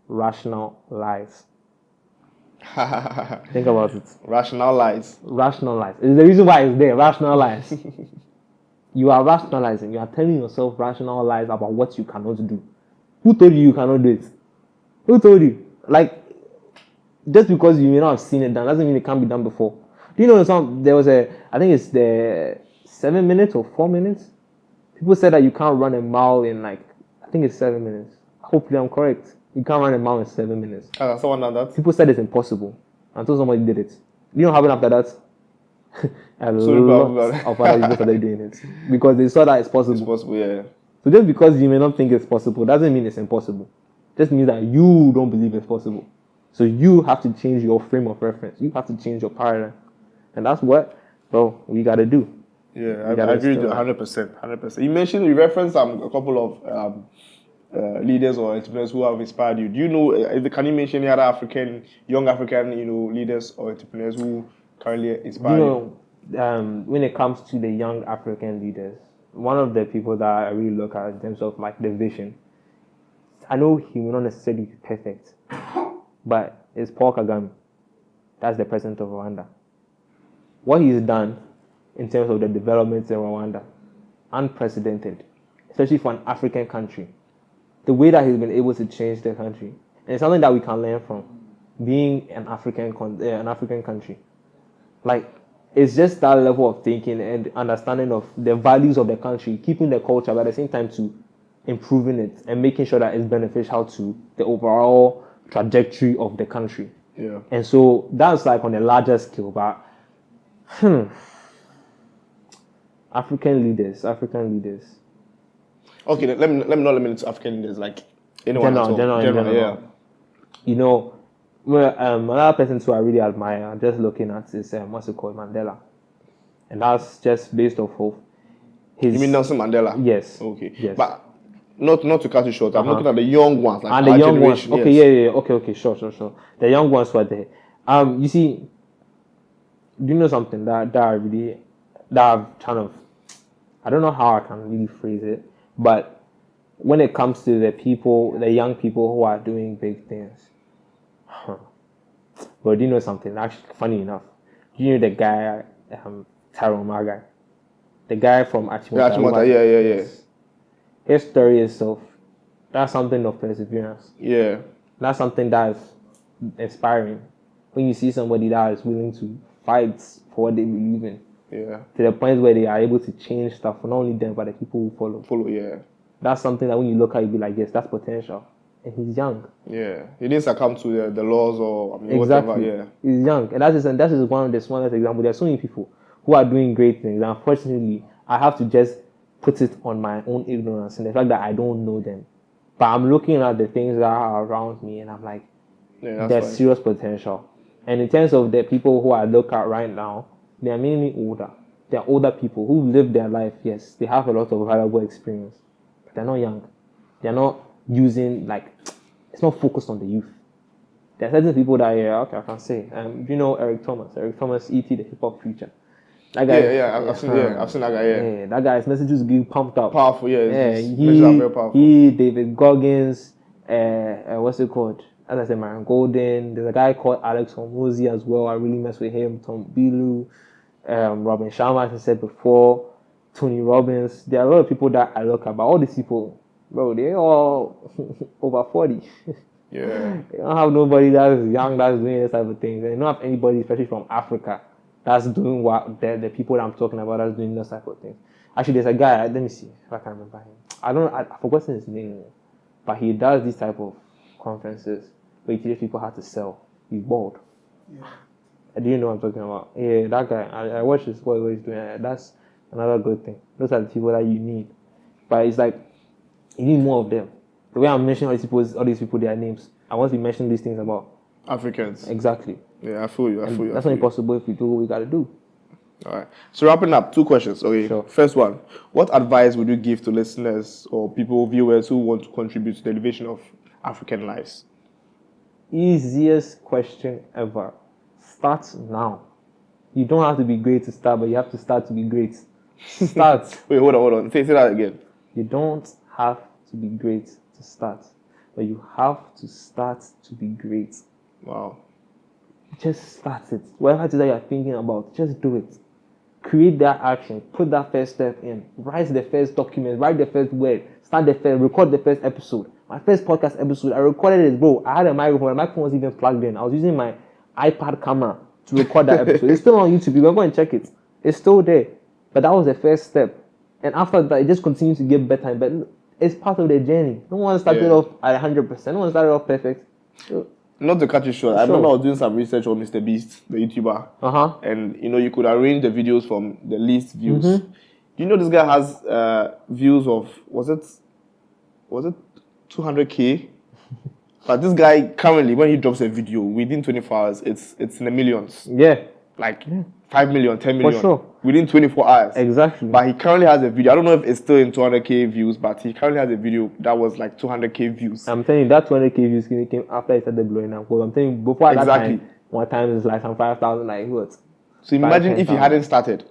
rational lies. Think about it. Rational lies. It's the reason why it's there. Rational lies. You are rationalizing. You are telling yourself rational lies about what you cannot do. Who told you cannot do it? Who told you? Like, just because you may not have seen it done doesn't mean it can't be done before. Do you know there was I think it's the 7 minutes or 4 minutes? People said that you can't run a mile in like, I think it's 7 minutes. Hopefully I'm correct. You can't run a mile in 7 minutes. Someone done that? People said it's impossible until somebody did it. You know what happened after that? A So lot of other people started doing it because they saw that it's possible. It's possible, yeah. So just because you may not think it's possible doesn't mean it's impossible. Just means that you don't believe it's possible. So you have to change your frame of reference. You have to change your paradigm. And that's what, bro, we got to do. Yeah, I agree with you 100%. 100%. You referenced a couple of leaders or entrepreneurs who have inspired you. Do you know, can you mention any other young African, leaders or entrepreneurs who currently inspire you? When it comes to the young African leaders, one of the people that I really look at in terms of like the vision, I know he will not necessarily be perfect, but it's Paul Kagame. That's the president of Rwanda. What he's done in terms of the developments in Rwanda, unprecedented, especially for an African country. The way that he's been able to change the country, and it's something that we can learn from, being an African country. Like, it's just that level of thinking and understanding of the values of the country, keeping the culture, but at the same time to improving it and making sure that it's beneficial to the overall trajectory of the country. Yeah. And so that's like on a larger scale, but African leaders. Okay, let me not limit it to African leaders, like anyone general, yeah. You know, another person who I really admire, just looking at, is what's it called, Mandela, and that's just based off of his. You mean Nelson Mandela? Yes. Okay. Yes. But not to cut you short. I'm looking at the young ones, like and our the young ones. generation. Okay, yes. yeah. Okay, sure. The young ones were there. You see, do you know something that I've kind of, I don't know how I can really phrase it, but when it comes to the young people who are doing big things, but do you know something? Actually, funny enough, do you know the guy, Tyrone Margai, the guy from Achimota? Yeah. His story itself, that's something of perseverance. Yeah. That's something that is inspiring. When you see somebody that is willing to fight for what they believe in. Yeah. To the point where they are able to change stuff for not only them, but the people who follow. Yeah. That's something that when you look at it, you be like, yes, that's potential. And he's young. Yeah. He didn't succumb to the laws or exactly. Whatever. Yeah. He's young. And that is one of the smallest examples. There's so many people who are doing great things. And unfortunately, I have to just put it on my own ignorance and the fact that I don't know them. But I'm looking at the things that are around me and I'm like, there's serious potential. And in terms of the people who I look at right now, they are mainly older. They're older people who live their life. Yes, they have a lot of valuable experience. But they're not young. They're not using, it's not focused on the youth. There are certain people that, I can say. You know Eric Thomas, E.T., the hip-hop preacher. That guy, I've seen that guy, yeah. That guy's messages get pumped up. Powerful, yeah. He, very powerful. David Goggins, what's it called? As I said, Myron Golden. There's a guy called Alex Hormozy as well. I really mess with him. Tom Bilu, Robin Sharma, as I said before, Tony Robbins. There are a lot of people that I look at, but all these people, bro, they're all over 40. Yeah. They don't have nobody that is young that's doing this type of thing. They don't have anybody, especially from Africa, that's doing what the people that I'm talking about that's doing those type of things. Actually, there's a guy, let me see if I can remember him. I've forgotten his name, but he does this type of conferences where he teaches people how to sell. He's bald. Yeah. Do you know what I'm talking about? Yeah, that guy. I watch his what he's doing. That's another good thing. Those are the people that you need. But it's like, you need more of them. The way I'm mentioning all these people, their names, I want to be mentioning these things about Africans. Exactly. Yeah, I feel you. That's not impossible if we do what we got to do. All right. So wrapping up, 2 questions. Okay. Sure. First one, what advice would you give to listeners or viewers who want to contribute to the elevation of African lives? Easiest question ever. Start now. You don't have to be great to start, but you have to start to be great. Start. Wait, hold on. Say that again. You don't have to be great to start, but you have to start to be great. Wow. Just start it. Whatever it is that you're thinking about, just do it. create that action, put that first step in, write the first document, write the first word, record the first episode. My first podcast episode, I recorded it, bro. I had a microphone. The microphone was even plugged in. I was using my iPad camera to record that episode. It's still on YouTube. You can go and check it. It's still there. But that was the first step. And after that, it just continues to get better and better. It's part of the journey. No one started off at 100%. No one started off perfect. So, not to cut you short, I remember I was doing some research on Mr. Beast, the YouTuber. And, you could arrange the videos from the least views. Mm-hmm. You know this guy has views of, was it 200K? But this guy, currently, when he drops a video, within 24 hours, it's in the millions. Yeah. Like 5 million, 10 million. For sure. Within 24 hours. Exactly. But he currently has a video. I don't know if it's still in 200K views, but he currently has a video that was like 200K views. I'm telling you, that 200K views came after he started blowing up. Because I'm telling you, before that time, one time it's like some 5,000, like what? So imagine if he hadn't started.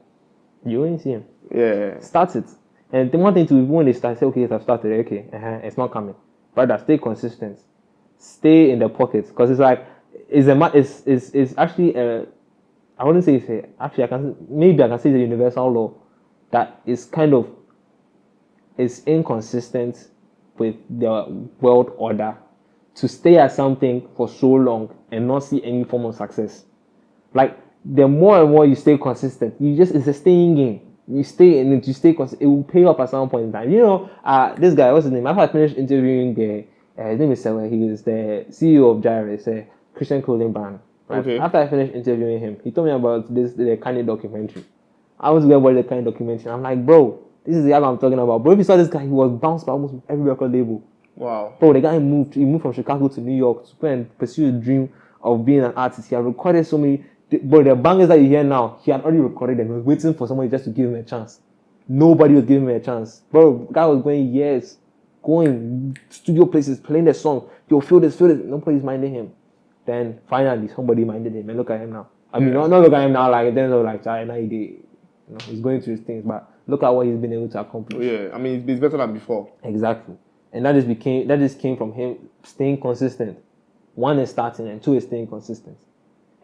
You wouldn't see him. Yeah. Start it. And the one thing to, when they start, say, okay, I've started, okay, it's not coming. Brother, stay consistent. Stay in the pocket. Because it's like, it's actually I wouldn't say it's actually I can say the universal law that is kind of is inconsistent with the world order to stay at something for so long and not see any form of success. Like the more and more you stay consistent, it's a staying game. You stay in it, you stay consistent. It will pay off at some point in time. This guy, what's his name? After I finished interviewing his name is Sewa. He was the CEO of Gyrus, a Christian clothing brand. Right? Okay. After I finished interviewing him, he told me about the Kanye documentary. I was going to watch the Kanye documentary. I'm like, bro, this is the guy I'm talking about. Bro, if you saw this guy, he was bounced by almost every record label. Wow. Bro, the guy moved from Chicago to New York to go and pursue his dream of being an artist. He had recorded so many, but the bangers that you hear now, he had already recorded them. He was waiting for somebody just to give him a chance. Nobody was giving him a chance. Bro, the guy was going years, going studio places, playing the song. Yo, feel this. Nobody's minding him. Then finally, somebody minded him. And look at him now. I mean, not look at him now like, then like, he's going through his things, but look at what he's been able to accomplish. Yeah, I mean, it's better than before. Exactly. And that just came from him staying consistent. One is starting and two is staying consistent.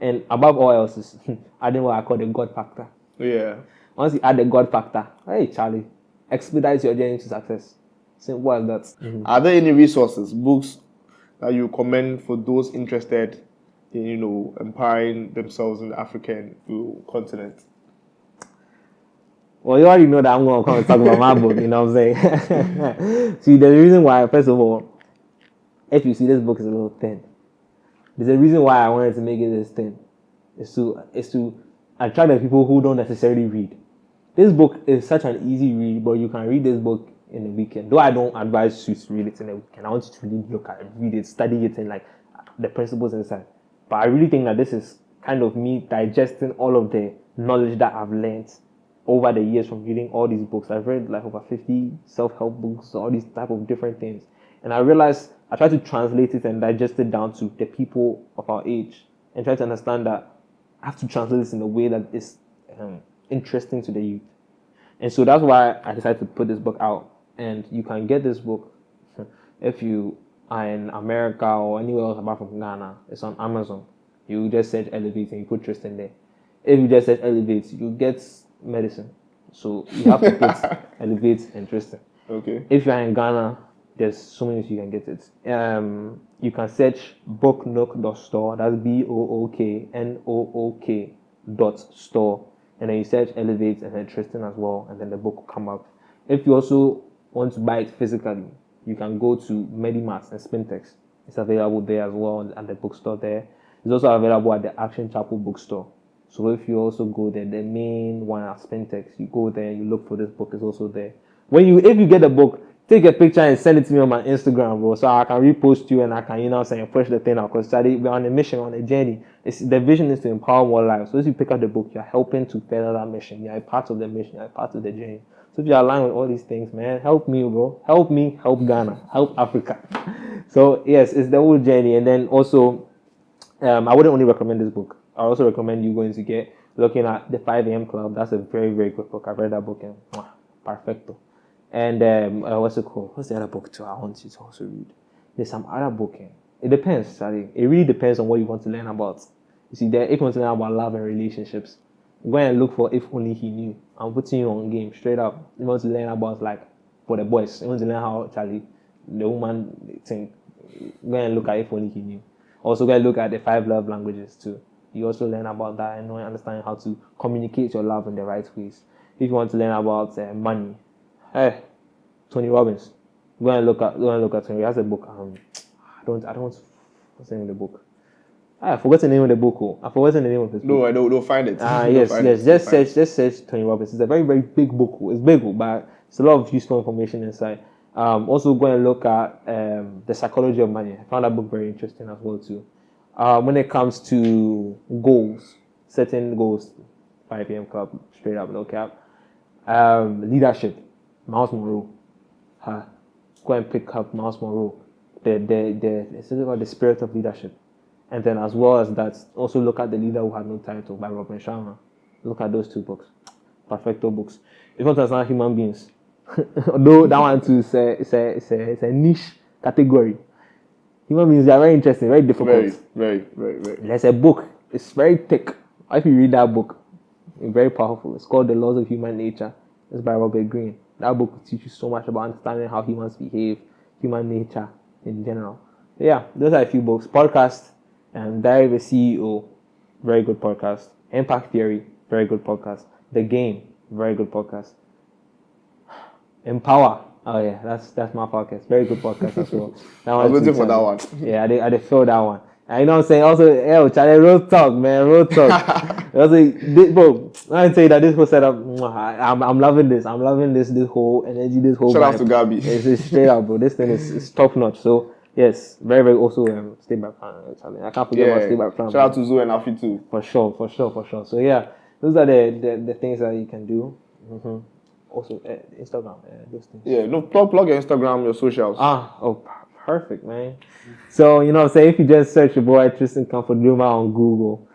And above all else is adding what I call the God factor. Yeah. Once you add the God factor, hey Charlie, expedite your journey to success. Simple as that. Mm-hmm. Are there any resources, books that you recommend for those interested in, empowering themselves in the African continent? Well, you already know that I'm going to come and talk about my book, you know what I'm saying? See, there's a reason why, first of all, if you see this book is a little thin. There's a reason why I wanted to make it this thin. It's to attract the people who don't necessarily read. This book is such an easy read, but you can read this book in a weekend. Though I don't advise you to read it in a weekend. I want you to really look at it, read it, study it, and like the principles inside. But I really think that this is kind of me digesting all of the knowledge that I've learned over the years from reading all these books. I've read like over 50 self-help books, all these type of different things. And I realized I try to translate it and digest it down to the people of our age and try to understand that I have to translate this in a way that is interesting to the youth. And so that's why I decided to put this book out. And you can get this book if you are in America or anywhere else apart from Ghana. It's on Amazon. You just search Elevate and you put Tristan there. If you just search Elevate, you get medicine. So you have to put Elevate and Tristan. Okay. If you are in Ghana, there's so many ways you can get it. You can search booknook.store. That's BOOKNOOK.store. And then you search Elevate and then Tristan as well. And then the book will come up. If you also want to buy it physically, you can go to Medimart and Spintex. It's available there as well at the bookstore there. It's also available at the Action Chapel bookstore. So if you also go there, the main one at Spintex, you go there, you look for this book, it's also there. If you get the book, take a picture and send it to me on my Instagram, bro, so I can repost you and I can, push the thing out. Because we're on a mission, on a journey. The vision is to empower more lives. So if you pick up the book, you're helping to further that mission. You're a part of the mission. You're a part of the journey. So if you're aligned with all these things, man, help me, bro. Help me, help Ghana, help Africa. So yes, it's the whole journey. And then also, I wouldn't only recommend this book. I also recommend you looking at the 5 a.m. Club. That's a very, very good book. I've read that book and perfecto. And what's it called? What's the other book too I want you to also read? There's some other book. It depends, Charlie. It really depends on what you want to learn about. You see, if you want to learn about love and relationships, go and look for If Only He Knew. I'm putting you on game straight up. You want to learn about like for the boys. You want to learn how Charlie, the woman think. Go and look at If Only He Knew. Also go and look at the 5 love languages too. You also learn about that and understand how to communicate your love in the right ways. If you want to learn about money, Tony Robbins. Go and look at Tony. He has a book. I don't. What's the name of the book? I forgot the name of the book. I forgot the name of his book. No, I don't find it. Yes. Just search Tony Robbins. It's a very, very big book. It's big, but it's a lot of useful information inside. Also go and look at The Psychology of Money. I found that book very interesting as well too. When it comes to goals, setting goals, 5 p.m. club, straight up, no cap. Leadership, Miles Monroe. Go and pick up Miles Monroe. It's called The Spirit of Leadership. And then as well as that, also look at The Leader Who Had No Title by Robin Sharma. Look at those 2 books. Perfecto books. If you want to understand human beings, although that one too is a niche category. Human beings, they are very interesting, very difficult. Very. There's a book. It's very thick. If you read that book, it's very powerful. It's called The Laws of Human Nature. It's by Robert Greene. That book will teach you so much about understanding how humans behave, human nature in general. But yeah, those are a few books. Podcast, Diary of a CEO, very good podcast. Impact Theory, very good podcast. The Game, very good podcast. Empower. Oh yeah, that's my podcast. Very good podcast as well. I was waiting for that one. Yeah, I did feel that one. And you know what I'm saying? Also, Charlie, real talk, man, real talk. Bro, I tell you that this whole setup, I'm loving this. I'm loving this whole energy, this whole Shout vibe. out to Gabi. It's straight up, bro. This thing is top notch. So yes, very, very also stay by plan, Charlie. I can't forget about stay by plan. Shout out to Zoo and Afi too. For sure. So yeah, those are the things that you can do. Mm-hmm. Also, Instagram, those things. Yeah, no, plug your Instagram, your socials. Perfect, man. So, you know what I'm saying? If you just search your boy Tristan Canfor-Dumas on Google,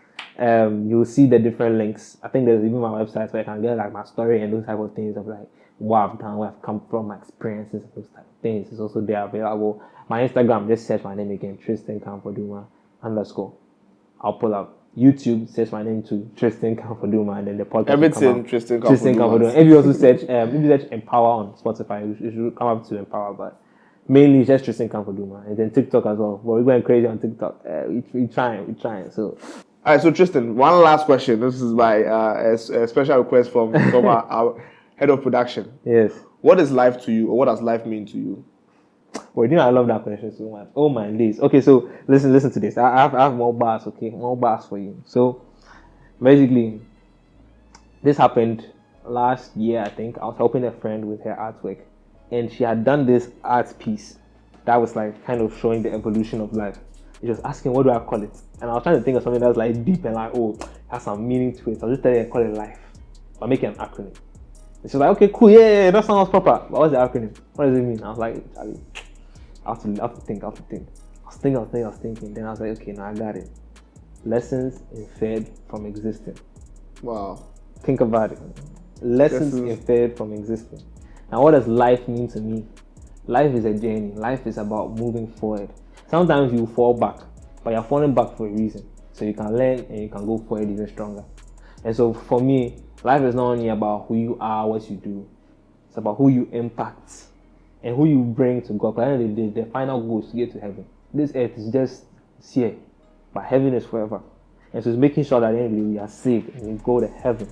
you'll see the different links. I think there's even my website where I can get like my story and those type of things of like what I've done, where I've come from, my experiences, those type of things. It's also there available. My Instagram, just search my name again, Tristan Canfor-Dumas _ I'll pull up. YouTube, search my name too, Tristan Canfor-Dumas, and then the podcast. Everything Tristan Canfor-Dumas. If you also search, if you search Empower on Spotify, you should come up to Empower, but mainly just Tristan Canfor-Dumas, and then TikTok as well. But we're going crazy on TikTok. We're trying. So, all right. So Tristan, one last question. This is by a special request from our head of production. Yes. What is life to you, or what does life mean to you? Well, I love that question so much. Oh my days. Okay, so listen to this. I have more bars. Okay, more bars for you. So basically, this happened last year. I think I was helping a friend with her artwork, and she had done this art piece that was like kind of showing the evolution of life. She was asking, what do I call it? And I was trying to think of something that's like deep and like, has some meaning to it. So I was just telling her, call it life, but make it an acronym. And she was like, okay, cool, yeah, that sounds proper. But what's the acronym? What does it mean? I was like, Charlie, I have to think. I was thinking. Then I was like, okay, now I got it. Lessons inferred from existing. Wow. Think about it. Lessons inferred from existing. Now, what does life mean to me? Life is a journey. Life is about moving forward. Sometimes you fall back, but you're falling back for a reason. So you can learn and you can go forward even stronger. And so for me, life is not only about who you are, what you do. It's about who you impact and who you bring to God. But at the end of the day, the final goal is to get to heaven. This earth is just here, but heaven is forever. And so it's making sure that at the end of the day, we are saved and we go to heaven.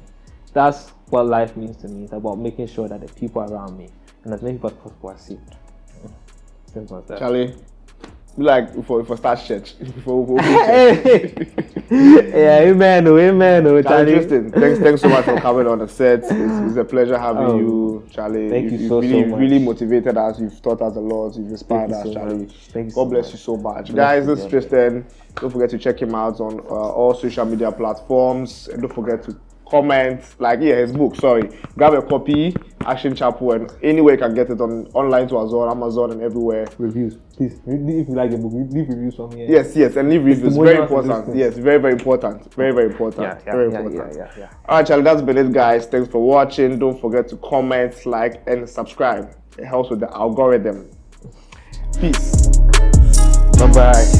That's what life means to me. It's about making sure that the people around me and as many people as possible are saved. Simple as that. Charlie, like for start church. Yeah, amen, Charlie. Tristan, thanks so much for coming on the set. It's a pleasure having you, Charlie. Thank you so much. You've really motivated us. You've taught us a lot. You've inspired us, Charlie. God bless you so much. Guys, this is Tristan. Don't forget to check him out on all social media platforms. And don't forget to comment, his book, grab a copy, Action Chapel, and anywhere you can get it online to us on Amazon and everywhere. Reviews, please. If you like the book, leave reviews for me. Yes, and leave reviews. Very important. Yes, very important. Very important. Yeah. All right, Charlie, that's been it, guys. Thanks for watching. Don't forget to comment, like, and subscribe. It helps with the algorithm. Peace. Bye-bye.